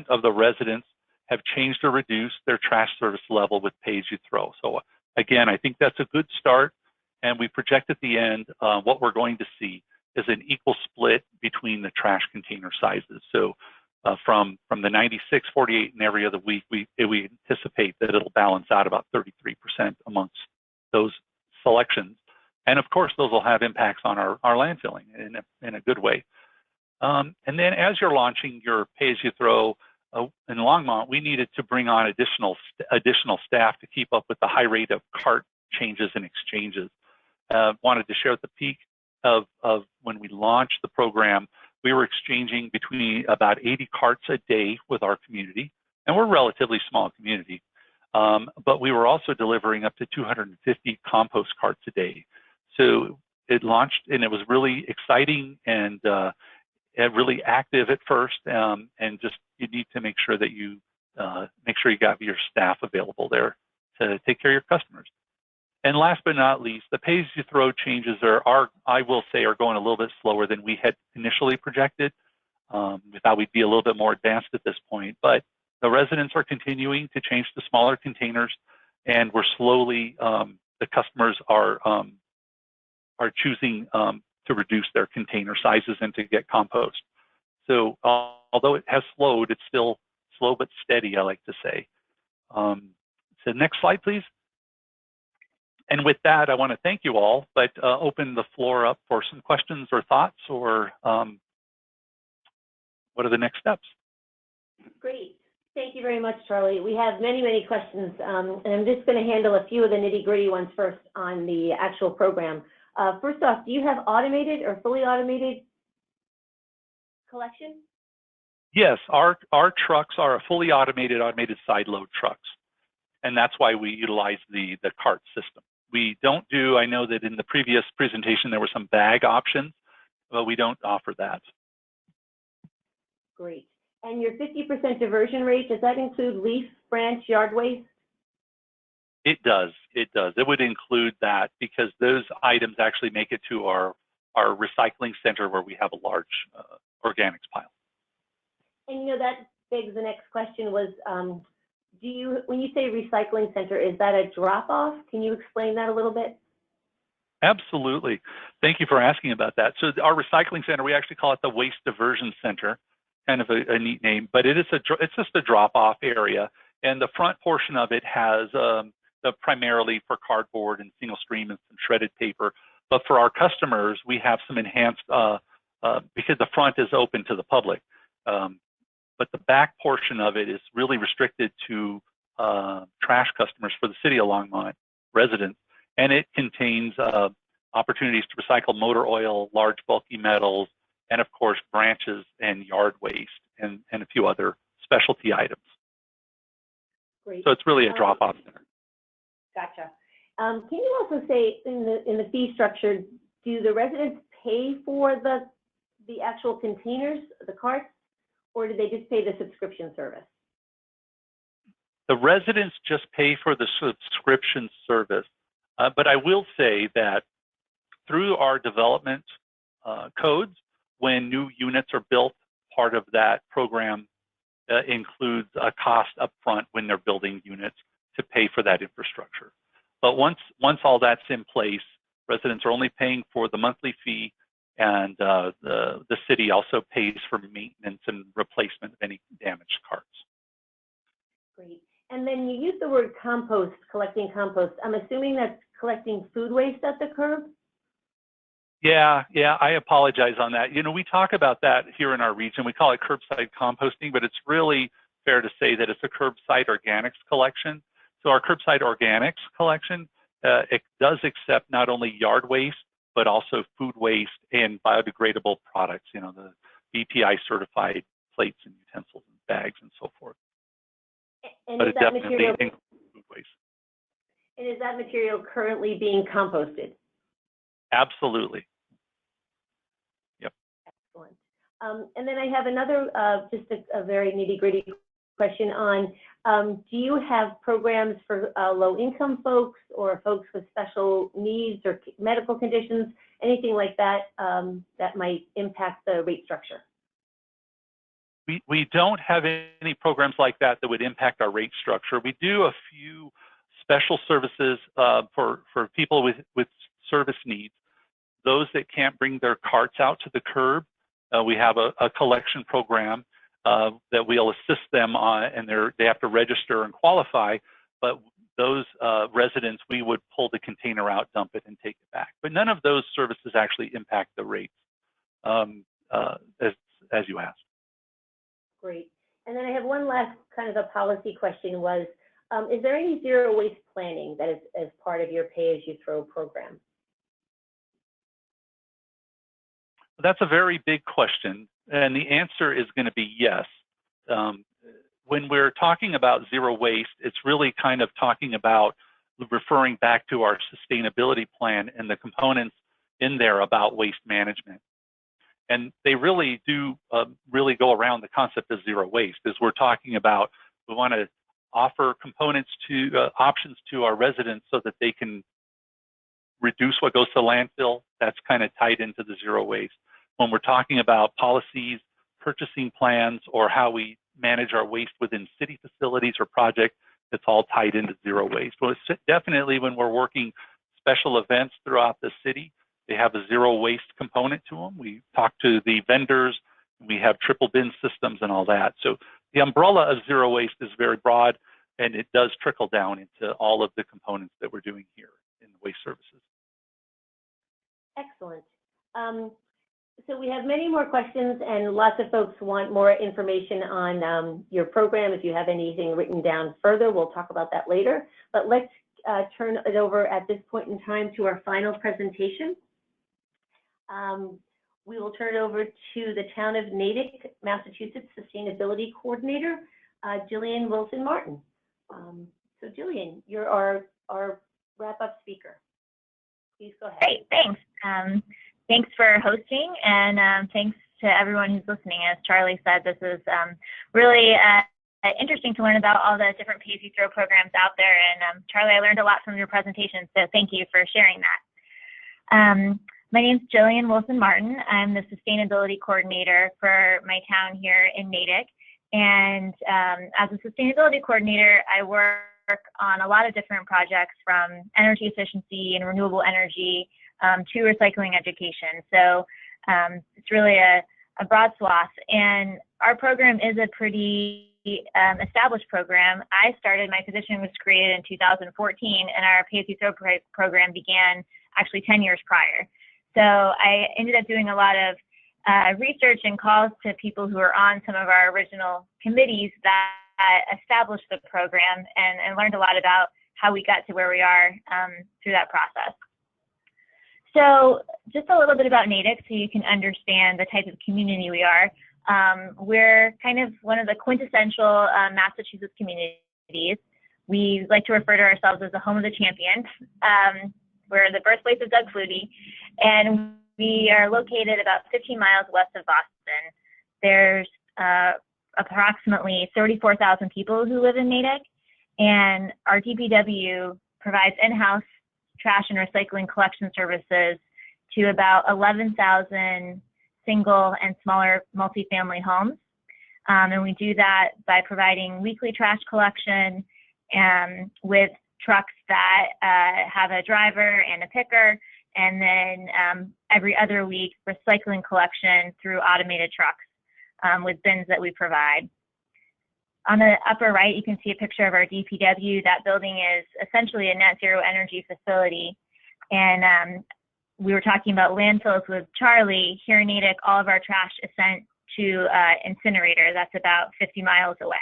of the residents have changed or reduced their trash service level with pay-as-you-throw. So again, I think that's a good start. And we project at the end what we're going to see is an equal split between the trash container sizes. So from the 96, 48, and every other week, we anticipate that it'll balance out about 33% amongst those selections. And of course, those will have impacts on our landfilling in a good way. And then as you're launching your pay-as-you-throw in Longmont, we needed to bring on additional staff to keep up with the high rate of cart changes and exchanges. Wanted to share at the peak of when we launched the program, we were exchanging between about 80 carts a day with our community, and we're a relatively small community. But we were also delivering up to 250 compost carts a day. So it launched, and it was really exciting and really active at first. And just you need to make sure that you got your staff available there to take care of your customers. And last but not least, the pay-as-you-throw changes are, I will say, are going a little bit slower than we had initially projected. We thought we'd be a little bit more advanced at this point, but the residents are continuing to change to smaller containers, and we're slowly, the customers are choosing to reduce their container sizes and to get compost. So although it has slowed, it's still slow but steady, I like to say. So next slide, please. And with that, I want to thank you all, but open the floor up for some questions or thoughts, or what are the next steps? Great. Thank you very much, Charlie. We have many, many questions, and I'm just going to handle a few of the nitty-gritty ones first on the actual program. First off, do you have automated or fully automated collection? Yes, our trucks are a fully automated side load trucks, and that's why we utilize the cart system. We don't do, I know that in the previous presentation there were some bag options, but we don't offer that. Great. And your 50% diversion rate, does that include leaf, branch, yard waste? It does. It does. It would include that because those items actually make it to our recycling center where we have a large organics pile. And that begs the next question was, when you say recycling center, is that a drop-off? Can you explain that a little bit? Absolutely. Thank you for asking about that. So our recycling center, we actually call it the Waste Diversion Center, kind of a neat name, but it's just a drop-off area. And the front portion of it has primarily for cardboard and single stream and some shredded paper. But for our customers, we have some enhanced, because the front is open to the public. But the back portion of it is really restricted to trash customers for the city of Longmont residents. And it contains opportunities to recycle motor oil, large bulky metals, and of course, branches and yard waste and a few other specialty items. Great. So it's really a drop-off center. Gotcha. Can you also say in the fee structure, do the residents pay for the actual containers, the carts, or do they just pay the subscription service? The residents just pay for the subscription service. But I will say that through our development codes, when new units are built, part of that program includes a cost up front when they're building units to pay for that infrastructure. But once all that's in place, residents are only paying for the monthly fee, and the city also pays for maintenance and replacement of any damaged carts. Great. And then you use the word compost, collecting compost. I'm assuming that's collecting food waste at the curb? Yeah, I apologize on that. We talk about that here in our region. We call it curbside composting, but it's really fair to say that it's a curbside organics collection. So our curbside organics collection, it does accept not only yard waste, but also food waste and biodegradable products, the BPI certified plates and utensils and bags and so forth. And but is it that definitely material includes food waste. And is that material currently being composted? Absolutely. Excellent. And then I have another, just a very nitty-gritty question on, do you have programs for low-income folks or folks with special needs or medical conditions, anything like that, that might impact the rate structure? We don't have any programs like that that would impact our rate structure. We do a few special services for people with service needs. Those that can't bring their carts out to the curb, we have a collection program that we'll assist them on, and they have to register and qualify. But those residents, we would pull the container out, dump it, and take it back. But none of those services actually impact the rates, as you asked. Great. And then I have one last kind of a policy question was, is there any zero waste planning that is as part of your pay-as-you-throw program? That's a very big question, and the answer is going to be yes. When we're talking about zero waste, it's really kind of talking about referring back to our sustainability plan and the components in there about waste management. And they really do really go around the concept of zero waste, as we're talking about. We want to offer components to options to our residents so that they can reduce what goes to landfill. That's kind of tied into the zero waste. When we're talking about policies, purchasing plans, or how we manage our waste within city facilities or projects, it's all tied into zero waste. Well, it's definitely when we're working special events throughout the city, they have a zero waste component to them. We talk to the vendors, we have triple bin systems and all that. So the umbrella of zero waste is very broad, and it does trickle down into all of the components that we're doing here in waste services. Excellent. So we have many more questions, and lots of folks want more information on your program. If you have anything written down further, we'll talk about that later. But let's turn it over at this point in time to our final presentation. We will turn it over to the Town of Natick, Massachusetts Sustainability Coordinator, Jillian Wilson-Martin. So Jillian, you're our wrap-up speaker. Please go ahead. Great, thanks. Thanks for hosting, and thanks to everyone who's listening. As Charlie said, this is really interesting to learn about all the different pay-as-you-throw programs out there. And Charlie, I learned a lot from your presentation, so thank you for sharing that. My name's Jillian Wilson-Martin. I'm the Sustainability Coordinator for my town here in Natick. And as a Sustainability Coordinator, I work on a lot of different projects, from energy efficiency and renewable energy to recycling education. So it's really a broad swath. And our program is a pretty established program. I started, my position was created in 2014, and our pay-as-you-throw program began actually 10 years prior. So I ended up doing a lot of research and calls to people who are on some of our original committees that established the program, and learned a lot about how we got to where we are through that process. So just a little bit about Natick so you can understand the type of community we are. We're kind of one of the quintessential Massachusetts communities. We like to refer to ourselves as the home of the champions. We're the birthplace of Doug Flutie, and we are located about 15 miles west of Boston. There's approximately 34,000 people who live in Natick, and our DPW provides in-house trash and recycling collection services to about 11,000 single and smaller multifamily homes. And we do that by providing weekly trash collection with trucks that have a driver and a picker, and then every other week recycling collection through automated trucks with bins that we provide. On the upper right, you can see a picture of our DPW. That building is essentially a net zero energy facility. And we were talking about landfills with Charlie. Here in Natick, all of our trash is sent to incinerator. That's about 50 miles away.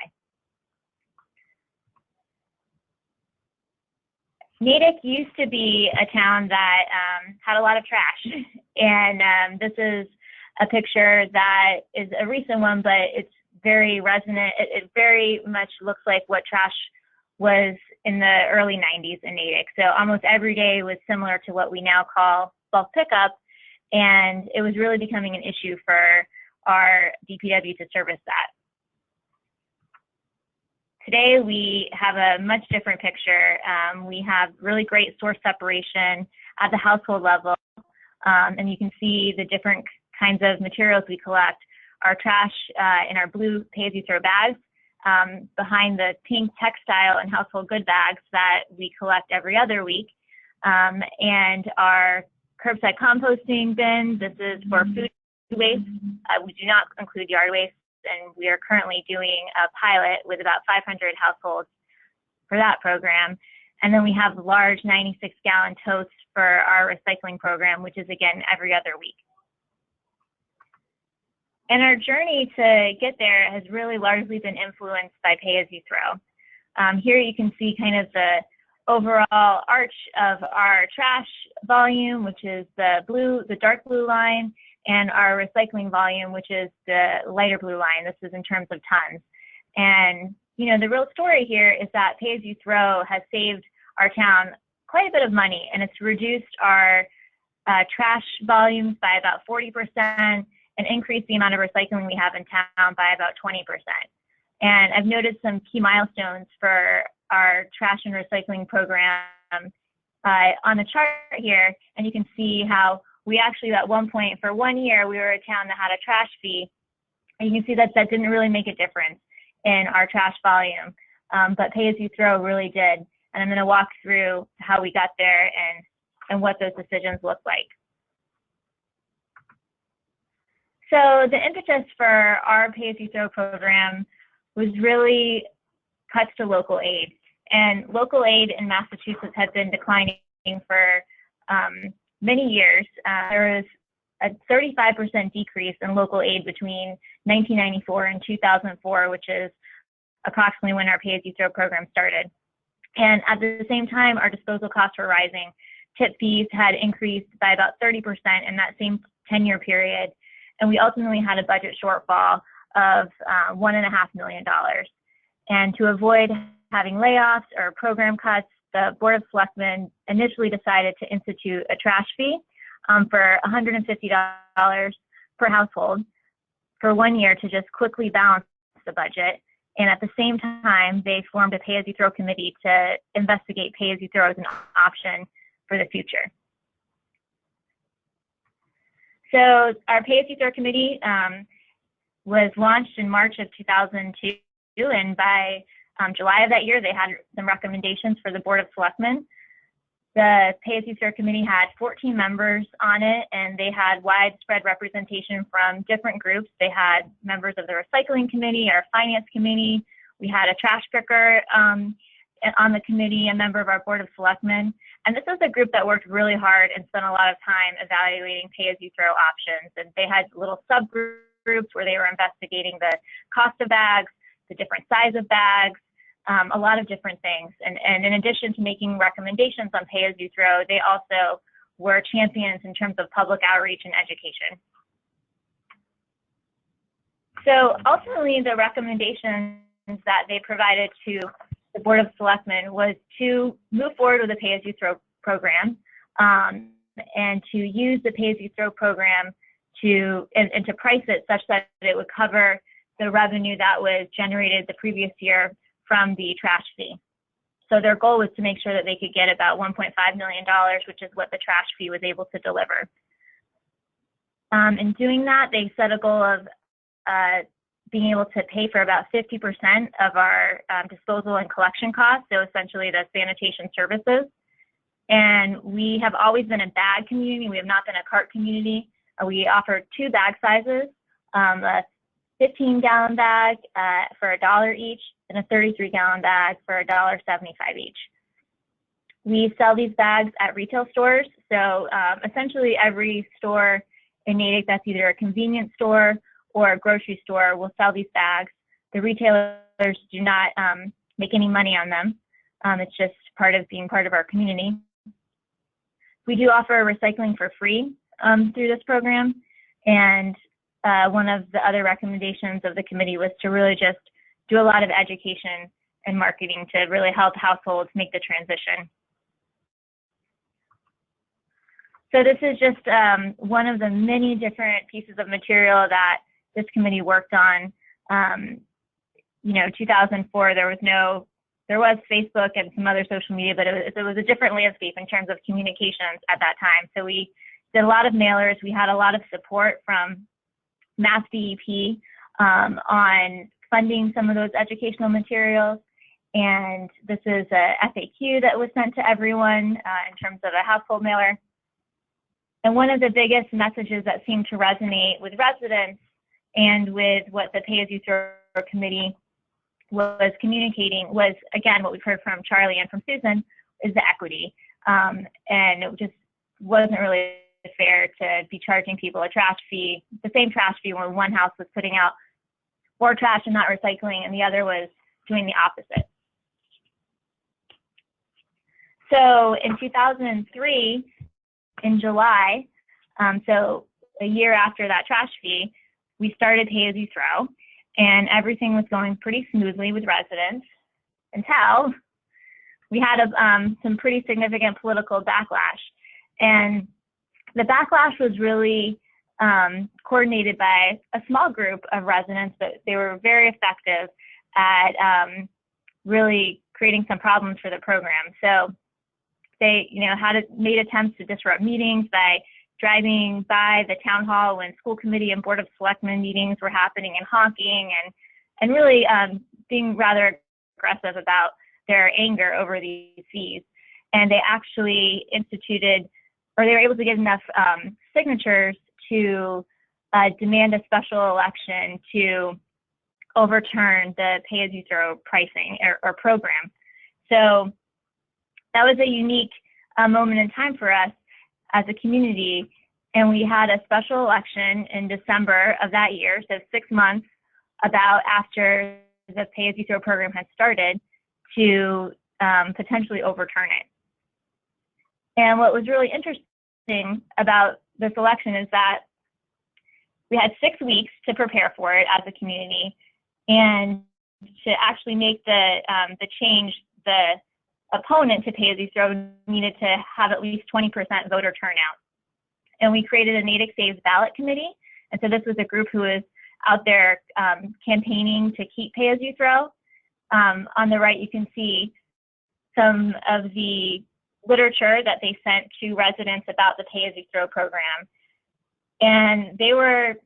Natick used to be a town that had a lot of trash. And this is a picture that is a recent one, but it's very resonant. It very much looks like what trash was in the early 90s in Natick. So almost every day was similar to what we now call bulk pickup, and it was really becoming an issue for our DPW to service that. Today, we have a much different picture. We have really great source separation at the household level, and you can see the different kinds of materials we collect. Our trash in our blue pay-as-you-throw bags, behind the pink textile and household good bags that we collect every other week, and our curbside composting bins. This is for food waste. We do not include yard waste, and we are currently doing a pilot with about 500 households for that program. And then we have large 96-gallon totes for our recycling program, which is, again, every other week. And our journey to get there has really largely been influenced by pay-as-you-throw. Here you can see kind of the overall arch of our trash volume, which is the dark blue line, and our recycling volume, which is the lighter blue line. This is in terms of tons. And, you know, the real story here is that pay-as-you-throw has saved our town quite a bit of money, and it's reduced our trash volumes by about 40% and increased the amount of recycling we have in town by about 20%. And I've noted some key milestones for our trash and recycling program on the chart here, and you can see how we actually, at one point, for 1 year, we were a town that had a trash fee, and you can see that that didn't really make a difference in our trash volume, but pay-as-you-throw really did. And I'm going to walk through how we got there and what those decisions look like. So the impetus for our pay-as-you-throw program was really cuts to local aid. And local aid in Massachusetts had been declining for many years. There was a 35% decrease in local aid between 1994 and 2004, which is approximately when our pay-as-you-throw program started. And at the same time, our disposal costs were rising. Tip fees had increased by about 30% in that same 10-year period. And we ultimately had a budget shortfall of $1.5 million. And to avoid having layoffs or program cuts, the Board of Selectmen initially decided to institute a trash fee for $150 per household for 1 year to just quickly balance the budget. And at the same time, they formed a pay-as-you-throw committee to investigate pay-as-you-throw as an option for the future. So our pay-as-you-throw committee was launched in March of 2002, and by July of that year, they had some recommendations for the Board of Selectmen. The pay-as-you-throw committee had 14 members on it, and they had widespread representation from different groups. They had members of the recycling committee, our finance committee. We had a trash picker on the committee, a member of our Board of Selectmen. And this is a group that worked really hard and spent a lot of time evaluating pay-as-you-throw options. And they had little subgroups where they were investigating the cost of bags, the different size of bags, a lot of different things. And in addition to making recommendations on pay-as-you-throw, they also were champions in terms of public outreach and education. So ultimately, the recommendations that they provided to the Board of Selectmen was to move forward with the pay-as-you-throw program and to use the pay-as-you-throw program to price it such that it would cover the revenue that was generated the previous year from the trash fee. So their goal was to make sure that they could get about $1.5 million, which is what the trash fee was able to deliver. In doing that, they set a goal of being able to pay for about 50% of our disposal and collection costs, so essentially the sanitation services. And we have always been a bag community. We have not been a cart community. We offer 2 bag sizes, a 15-gallon bag for $1 each, and a 33-gallon bag for $1.75 each. We sell these bags at retail stores. So essentially every store in Natick that's either a convenience store or a grocery store will sell these bags. The retailers do not make any money on them. It's just part of being part of our community. We do offer recycling for free through this program. And one of the other recommendations of the committee was to really just do a lot of education and marketing to really help households make the transition. So this is just one of the many different pieces of material that this committee worked on. 2004, there was Facebook and some other social media, but it was a different landscape in terms of communications at that time. So we did a lot of mailers. We had a lot of support from Mass DEP on funding some of those educational materials. And this is a FAQ that was sent to everyone in terms of a household mailer. And one of the biggest messages that seemed to resonate with residents and with what the Pay-As-You-Throw committee was communicating was, again, what we've heard from Charlie and from Susan, is the equity. And it just wasn't really fair to be charging people a trash fee, the same trash fee when one house was putting out more trash and not recycling, and the other was doing the opposite. So in 2003, in July, so a year after that trash fee, we started Pay-As-You-Throw, and everything was going pretty smoothly with residents until we had some pretty significant political backlash. And the backlash was really coordinated by a small group of residents, but they were very effective at really creating some problems for the program. So they, made attempts to disrupt meetings by driving by the town hall when school committee and board of selectmen meetings were happening and honking and really being rather aggressive about their anger over these fees. And they actually instituted, or they were able to get enough signatures to demand a special election to overturn the Pay-As-You-Throw pricing or program. So that was a unique moment in time for us as a community, and we had a special election in December of that year, so 6 months about after the Pay-As-You-Throw program had started, to potentially overturn it. And what was really interesting about this election is that we had 6 weeks to prepare for it as a community, and to actually make the change, the opponent to Pay-As-You-Throw needed to have at least 20% voter turnout. And we created a Natick Saves Ballot Committee. And so this was a group who was out there campaigning to keep Pay-As-You-Throw. On the right, you can see some of the literature that they sent to residents about the Pay-As-You-Throw program. And they were,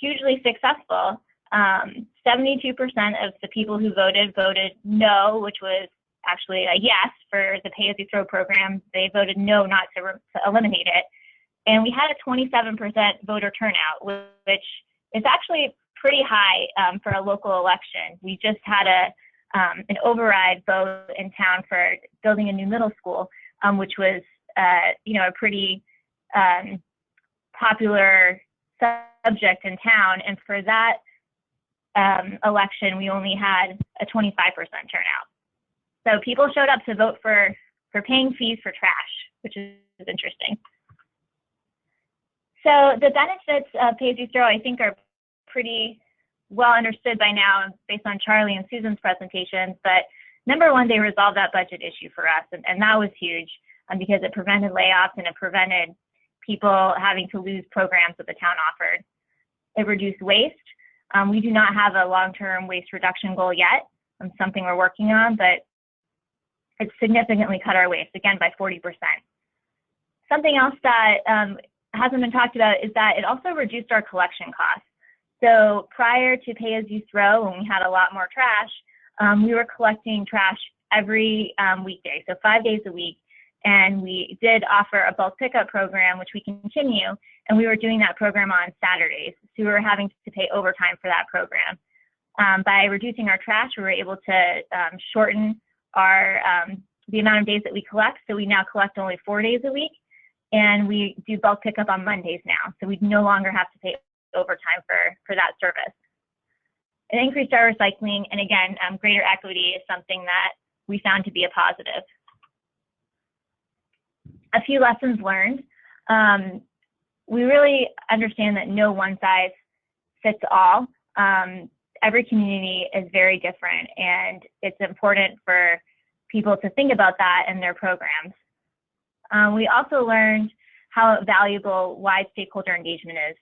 hugely successful. 72% of the people who voted no, which was actually a yes for the Pay-As-You-Throw program. They voted no, not to eliminate it. And we had a 27% voter turnout, which is actually pretty high for a local election. We just had an override vote in town for building a new middle school, which was, a pretty popular subject in town. And for that election, we only had a 25% turnout. So people showed up to vote for paying fees for trash, which is interesting. So the benefits of Pay-As-You-Throw, I think, are pretty well understood by now based on Charlie and Susan's presentations. But number one, they resolved that budget issue for us, and that was huge because it prevented layoffs and it prevented people having to lose programs that the town offered. It reduced waste. We do not have a long-term waste reduction goal yet. Something we're working on, but it significantly cut our waste, again, by 40%. Something else that hasn't been talked about is that it also reduced our collection costs. So prior to Pay-As-You-Throw, when we had a lot more trash, we were collecting trash every weekday, so 5 days a week. And we did offer a bulk pickup program, which we continue, and we were doing that program on Saturdays. So we were having to pay overtime for that program. By reducing our trash, we were able to shorten our the amount of days that we collect. So we now collect only 4 days a week, and we do bulk pickup on Mondays now. So we no longer have to pay overtime for that service. It increased our recycling, and again, greater equity is something that we found to be a positive. A few lessons learned. We really understand that no one size fits all. every community is very different, and it's important for people to think about that in their programs. We also learned how valuable wide stakeholder engagement is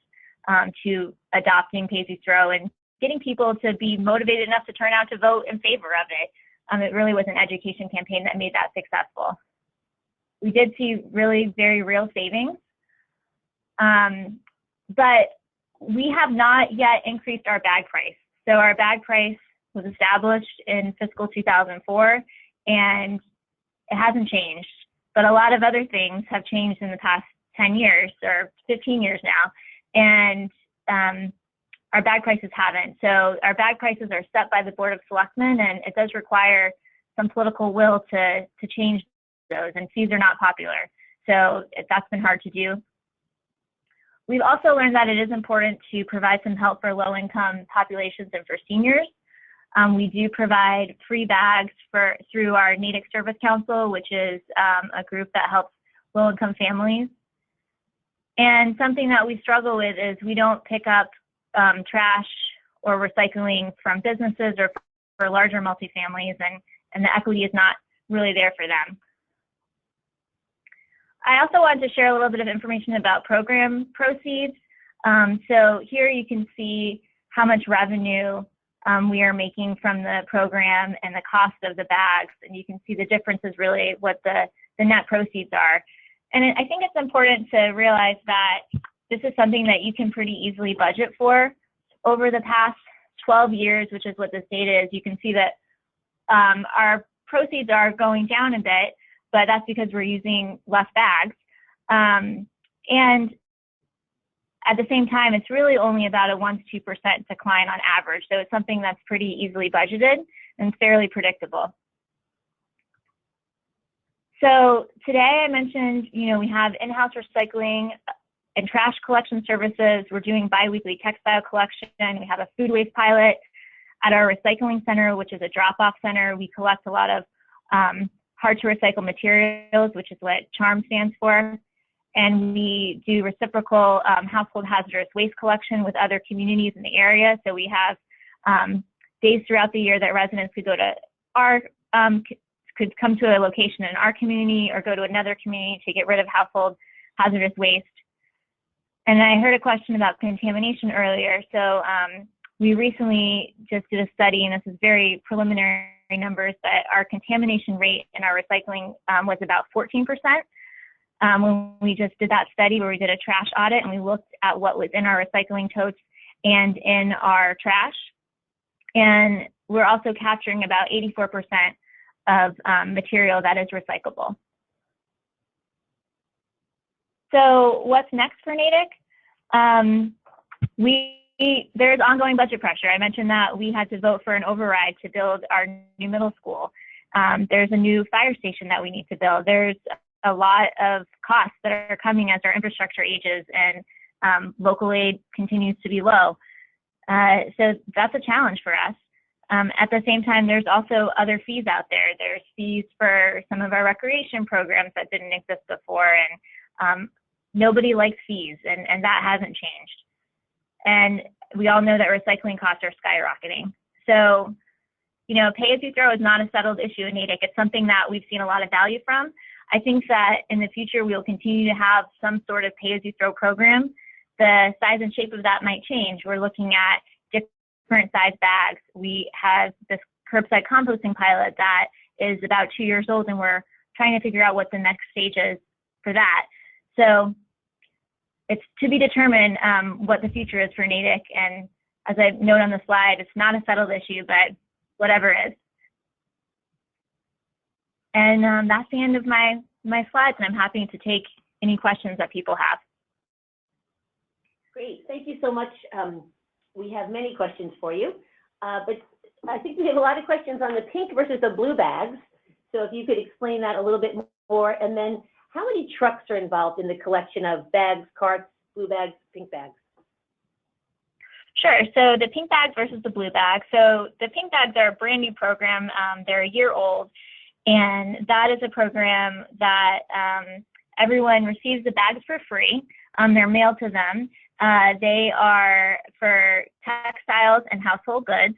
to adopting pay-as-you-throw and getting people to be motivated enough to turn out to vote in favor of it. It really was an education campaign that made that successful. We did see really very real savings, but we have not yet increased our bag price. So our bag price was established in fiscal 2004, and it hasn't changed. But a lot of other things have changed in the past 10 years or 15 years now, and our bag prices haven't. So our bag prices are set by the Board of Selectmen, and it does require some political will to change those, and fees are not popular. So that's been hard to do. We've also learned that it is important to provide some help for low-income populations and for seniors. We do provide free bags through our Natick Service Council, which is a group that helps low-income families. And something that we struggle with is we don't pick up trash or recycling from businesses or for larger multifamilies, and the equity is not really there for them. I also wanted to share a little bit of information about program proceeds. So here you can see how much revenue we are making from the program and the cost of the bags, and you can see the difference is really what the net proceeds are. And I think it's important to realize that this is something that you can pretty easily budget for. Over the past 12 years, which is what this data is, you can see that our proceeds are going down a bit, but that's because we're using less bags. And at the same time, it's really only about a 1% to 2% decline on average. So it's something that's pretty easily budgeted and fairly predictable. So today I mentioned, we have in-house recycling and trash collection services. We're doing biweekly textile collection. We have a food waste pilot at our recycling center, which is a drop-off center. We collect a lot of hard to recycle materials, which is what CHARM stands for. And we do reciprocal household hazardous waste collection with other communities in the area. So we have days throughout the year that residents could go to could come to a location in our community or go to another community to get rid of household hazardous waste. And I heard a question about contamination earlier. So we recently just did a study, and this is very preliminary numbers, that our contamination rate in our recycling was about 14%. When we just did that study where we did a trash audit and we looked at what was in our recycling totes and in our trash. And we're also capturing about 84% of material that is recyclable. So what's next for Natick? There's ongoing budget pressure. I mentioned that we had to vote for an override to build our new middle school. There's a new fire station that we need to build. There's a lot of costs that are coming as our infrastructure ages and local aid continues to be low. So that's a challenge for us. At the same time, there's also other fees out there. There's fees for some of our recreation programs that didn't exist before, and nobody likes fees, and that hasn't changed. And we all know that recycling costs are skyrocketing. So, pay-as-you-throw is not a settled issue in Natick. It's something that we've seen a lot of value from. I think that in the future, we'll continue to have some sort of pay-as-you-throw program. The size and shape of that might change. We're looking at different size bags. We have this curbside composting pilot that is about 2 years old, and we're trying to figure out what the next stage is for that. So it's to be determined what the future is for Natick. And as I note on the slide, it's not a settled issue, but whatever is. And that's the end of my slides, and I'm happy to take any questions that people have. Great, thank you so much. We have many questions for you, but I think we have a lot of questions on the pink versus the blue bags. So if you could explain that a little bit more, and then how many trucks are involved in the collection of bags, carts, blue bags, pink bags? Sure, so the pink bags versus the blue bags. So the pink bags are a brand new program. They're a year old, and that is a program that everyone receives the bags for free. They're mailed to them. They are for textiles and household goods.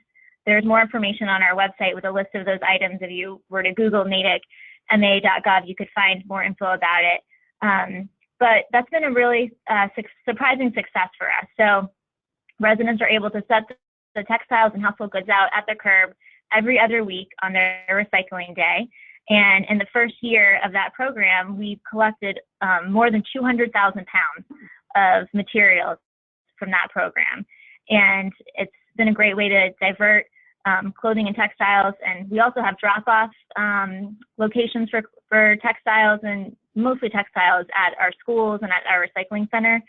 There's more information on our website with a list of those items. If you were to Google Natick ma.gov, you could find more info about it. But that's been a really surprising success for us. So residents are able to set the textiles and household goods out at the curb every other week on their recycling day. And in the first year of that program, we've collected more than 200,000 pounds of materials from that program. And it's been a great way to divert clothing and textiles. And we also have drop-off locations for textiles, and mostly textiles at our schools and at our recycling center.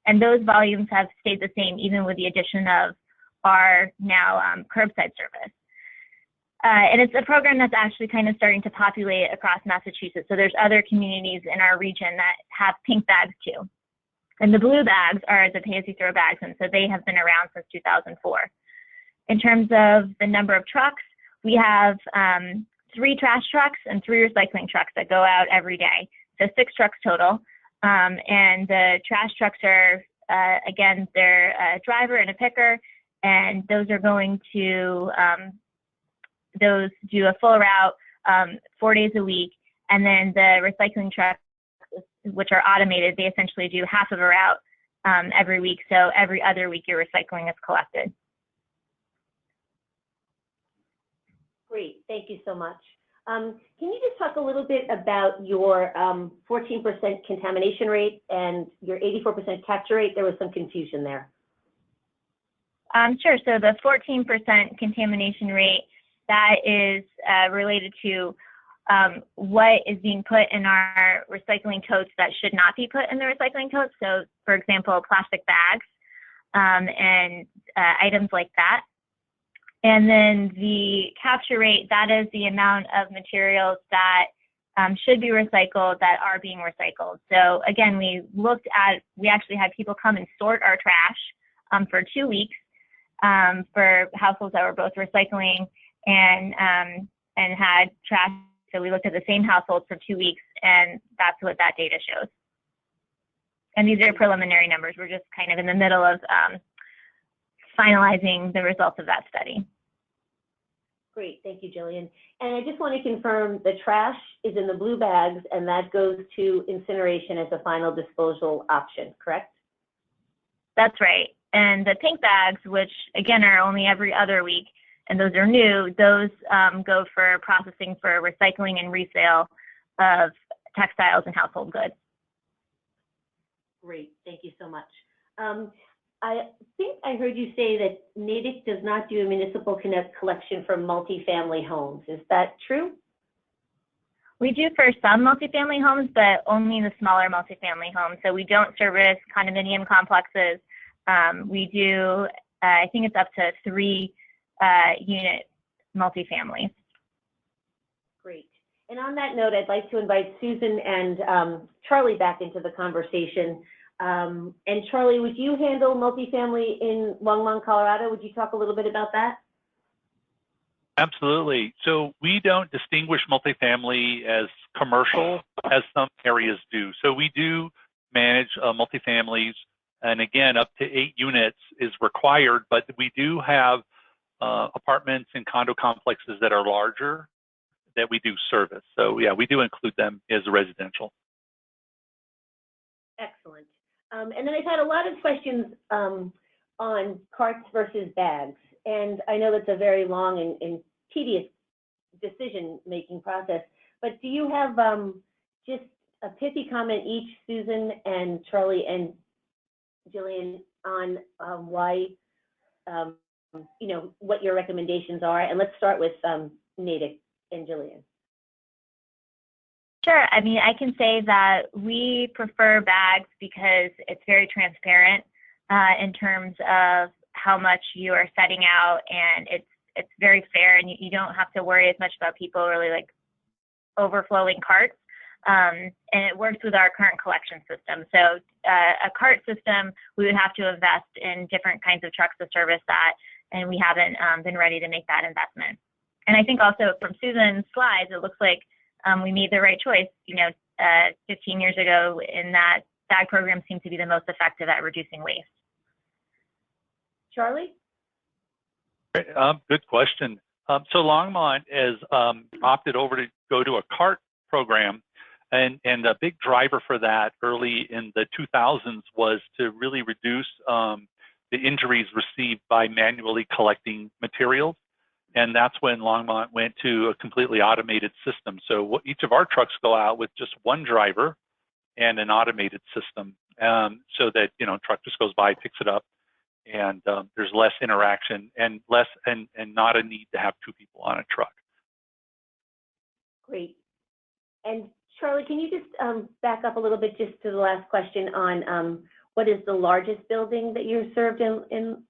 And those volumes have stayed the same even with the addition of our now curbside service. And it's a program that's actually kind of starting to populate across Massachusetts. So there's other communities in our region that have pink bags too. And the blue bags are the pay-as-you-throw bags, and so they have been around since 2004. In terms of the number of trucks, we have 3 trash trucks and 3 recycling trucks that go out every day. So 6 trucks total. And the trash trucks are, again, they're a driver and a picker, and those are going to those do a full route 4 days a week. And then the recycling trucks, which are automated, they essentially do half of a route every week. So every other week your recycling is collected. Great, thank you so much. Can you just talk a little bit about your 14% contamination rate and your 84% capture rate? There was some confusion there. Sure, so the 14% contamination rate, that is related to what is being put in our recycling totes that should not be put in the recycling totes. So, for example, plastic bags and items like that. And then the capture rate, that is the amount of materials that should be recycled that are being recycled. So again, we actually had people come and sort our trash for 2 weeks for households that were both recycling and had trash. So we looked at the same households for 2 weeks, and that's what that data shows. And these are preliminary numbers. We're just kind of in the middle of finalizing the results of that study. Great, thank you, Jillian. And I just want to confirm the trash is in the blue bags, and that goes to incineration as a final disposal option, correct? That's right. And the pink bags, which again are only every other week, and those are new, those go for processing for recycling and resale of textiles and household goods. Great, thank you so much. I think I heard you say that Natick does not do a municipal collection for multifamily homes. Is that true? We do for some multifamily homes, but only the smaller multifamily homes. So we don't service condominium complexes. We do, I think it's up to 3 unit multifamilies. Great. And on that note, I'd like to invite Susan and Charlie back into the conversation. And Charlie, would you handle multifamily in Longmont, Colorado? Would you talk a little bit about that? Absolutely. So we don't distinguish multifamily as commercial as some areas do. So we do manage multifamilies, and again, up to 8 units is required, but we do have apartments and condo complexes that are larger that we do service. So yeah, we do include them as residential. Excellent. And then I've had a lot of questions on carts versus bags. And I know that's a very long and tedious decision-making process, but do you have just a pithy comment each, Susan and Charlie and Jillian, on why, you know, what your recommendations are? And let's start with Natick and Jillian. Sure. I mean, I can say that we prefer bags because it's very transparent in terms of how much you are setting out, and it's very fair, and you don't have to worry as much about people really like overflowing carts. And it works with our current collection system. So a cart system, we would have to invest in different kinds of trucks to service that, and we haven't been ready to make that investment. And I think also from Susan's slides, it looks like we made the right choice. You know, 15 years ago, in that bag program seemed to be the most effective at reducing waste. Charlie? Good question. So Longmont has opted over to go to a CART program, and a big driver for that early in the 2000s was to really reduce the injuries received by manually collecting materials. And that's when Longmont went to a completely automated system. So each of our trucks go out with just one driver and an automated system, so that, you know, truck just goes by, picks it up, and there's less interaction and not a need to have two people on a truck. Great. And Charlie, can you just back up a little bit just to the last question on what is the largest building that you served in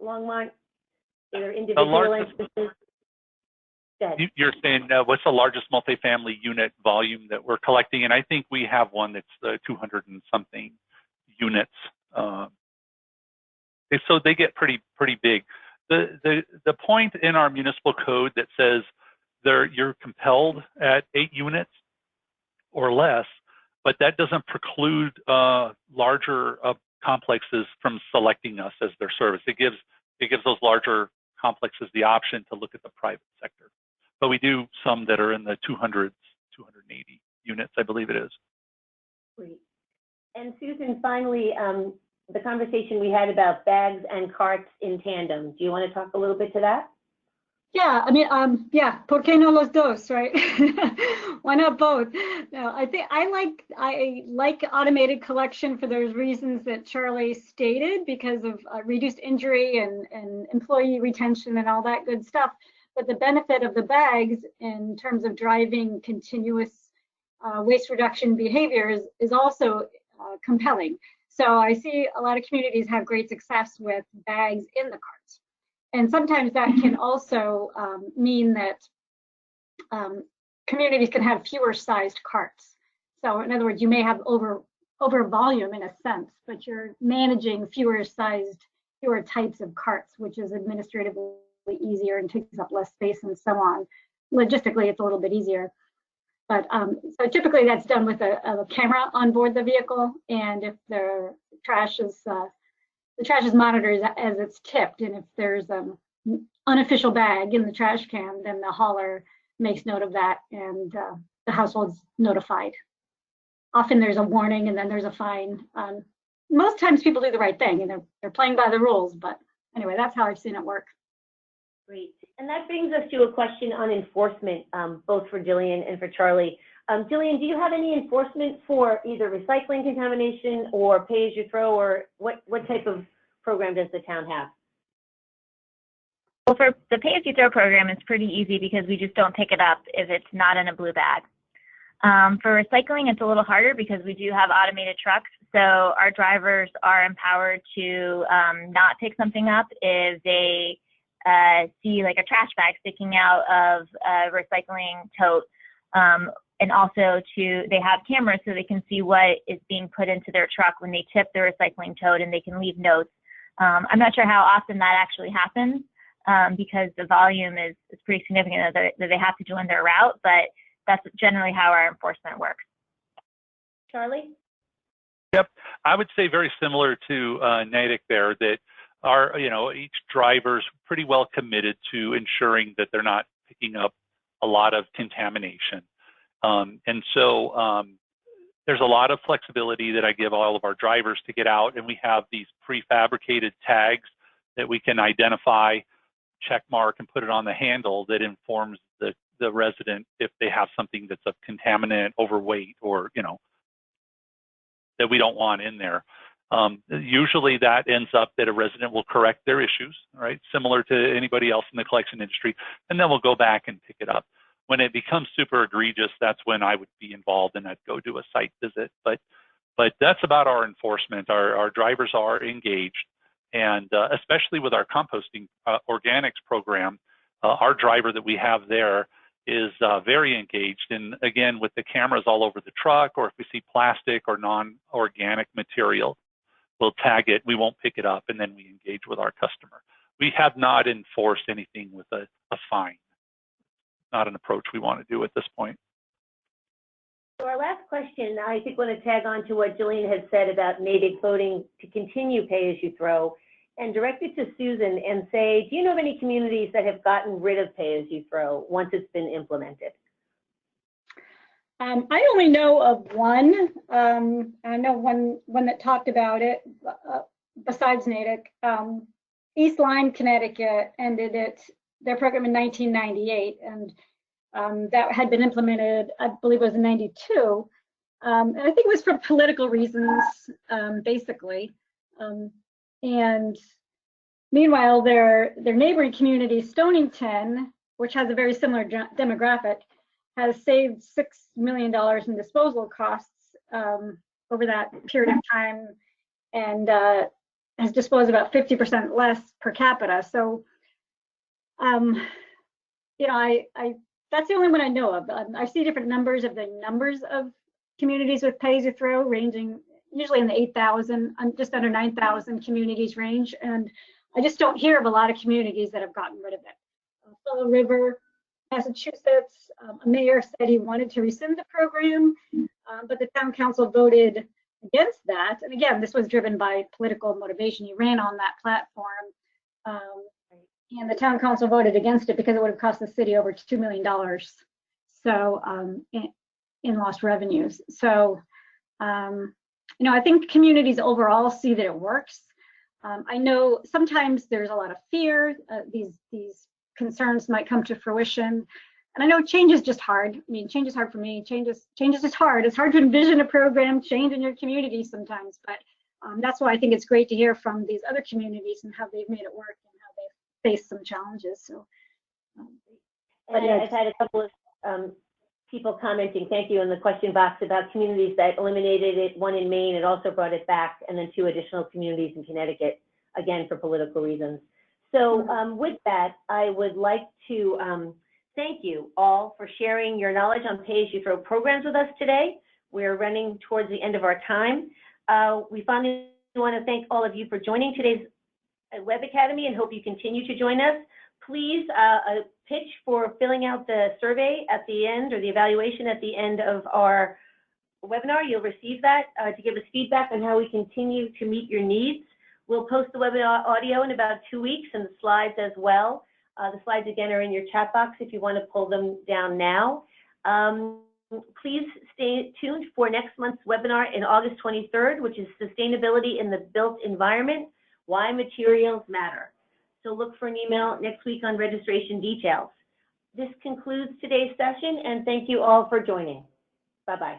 Longmont? Either individual instances? You're saying what's the largest multifamily unit volume that we're collecting? And I think we have one that's 200 and something units. So they get pretty big. The point in our municipal code that says you're compelled at 8 units or less, but that doesn't preclude larger complexes from selecting us as their service. It gives those larger complexes the option to look at the private sector. But we do some that are in the 200s, 280 units, I believe it is. Great. And Susan, finally, the conversation we had about bags and carts in tandem. Do you want to talk a little bit to that? Yeah, I mean, yeah, ¿por qué no los dos, right? Why not both? No, I think I like automated collection for those reasons that Charlie stated, because of reduced injury and employee retention and all that good stuff. But the benefit of the bags in terms of driving continuous waste reduction behaviors is also compelling. So I see a lot of communities have great success with bags in the carts. And sometimes that can also mean that communities can have fewer sized carts. So in other words, you may have over volume in a sense, but you're managing fewer types of carts, which is administratively easier and takes up less space and so on. Logistically, it's a little bit easier. But so typically that's done with a camera on board the vehicle, and if the trash is monitored as it's tipped, and if there's an unofficial bag in the trash can, then the hauler makes note of that, and the household's notified. Often there's a warning, and then there's a fine. Most times people do the right thing, and they're playing by the rules. But anyway, that's how I've seen it work. Great. And that brings us to a question on enforcement, both for Jillian and for Charlie. Jillian, do you have any enforcement for either recycling contamination or pay-as-you-throw, or what type of program does the town have? Well, for the pay-as-you-throw program, it's pretty easy because we just don't pick it up if it's not in a blue bag. For recycling, it's a little harder because we do have automated trucks, so our drivers are empowered to not pick something up if they see like a trash bag sticking out of a recycling tote. And also they have cameras so they can see what is being put into their truck when they tip the recycling tote, and they can leave notes. I'm not sure how often that actually happens because the volume is pretty significant that they have to do in their route, but that's generally how our enforcement works. Charlie? Yep, I would say very similar to Natick there, that each driver's pretty well committed to ensuring that they're not picking up a lot of contamination. And so there's a lot of flexibility that I give all of our drivers to get out, and we have these prefabricated tags that we can identify, check mark, and put it on the handle that informs the resident if they have something that's a contaminant, overweight, or that we don't want in there. Usually that ends up that a resident will correct their issues, right? Similar to anybody else in the collection industry, and then we'll go back and pick it up. When it becomes super egregious, that's when I would be involved and I'd go do a site visit. But that's about our enforcement. Our drivers are engaged, and especially with our composting organics program, our driver that we have there is very engaged. And again, with the cameras all over the truck, or if we see plastic or non-organic material, we'll tag it, we won't pick it up, and then we engage with our customer. We have not enforced anything with a fine. Not an approach we want to do at this point. So our last question, I think, want to tag on to what Jillian had said about Natick voting to continue pay-as-you-throw. and direct it to Susan and say, do you know of any communities that have gotten rid of pay-as-you-throw once it's been implemented? I only know of one. I know one that talked about it, besides Natick. East Lyme, Connecticut ended their program in 1998, and that had been implemented, I believe it was in 92. And I think it was for political reasons, basically. And meanwhile, their neighboring community, Stonington, which has a very similar demographic, has saved $6 million in disposal costs over that period of time, and has disposed about 50% less per capita. So, you know, that's the only one I know of. I see different numbers of communities with pay-as-you-throw, ranging usually in the 8,000, just under 9,000 communities range, and I just don't hear of a lot of communities that have gotten rid of it. Fellow River, Massachusetts, a mayor said he wanted to rescind the program, but the town council voted against that. And again, this was driven by political motivation. He ran on that platform, and the town council voted against it because it would have cost the city over $2 million. So in lost revenues. So, you know, I think communities overall see that it works. I know sometimes there's a lot of fear. These concerns might come to fruition. And I know change is just hard. I mean, change is hard for me. Change is just hard. It's hard to envision a program change in your community sometimes, but that's why I think it's great to hear from these other communities and how they've made it work and how they've faced some challenges. So, and I've had a couple of people commenting, thank you, in the question box about communities that eliminated it, one in Maine, and also brought it back, and then 2 additional communities in Connecticut, again, for political reasons. So with that, I would like to thank you all for sharing your knowledge on pay-as-you-throw programs with us today. We're running towards the end of our time. We finally want to thank all of you for joining today's Web Academy and hope you continue to join us. Please pitch for filling out the survey at the end, or the evaluation at the end of our webinar. You'll receive that to give us feedback on how we continue to meet your needs. We'll post the webinar audio in about 2 weeks, and the slides as well. The slides, again, are in your chat box if you want to pull them down now. Please stay tuned for next month's webinar in August 23rd, which is Sustainability in the Built Environment, Why Materials Matter. So look for an email next week on registration details. This concludes today's session, and thank you all for joining. Bye-bye.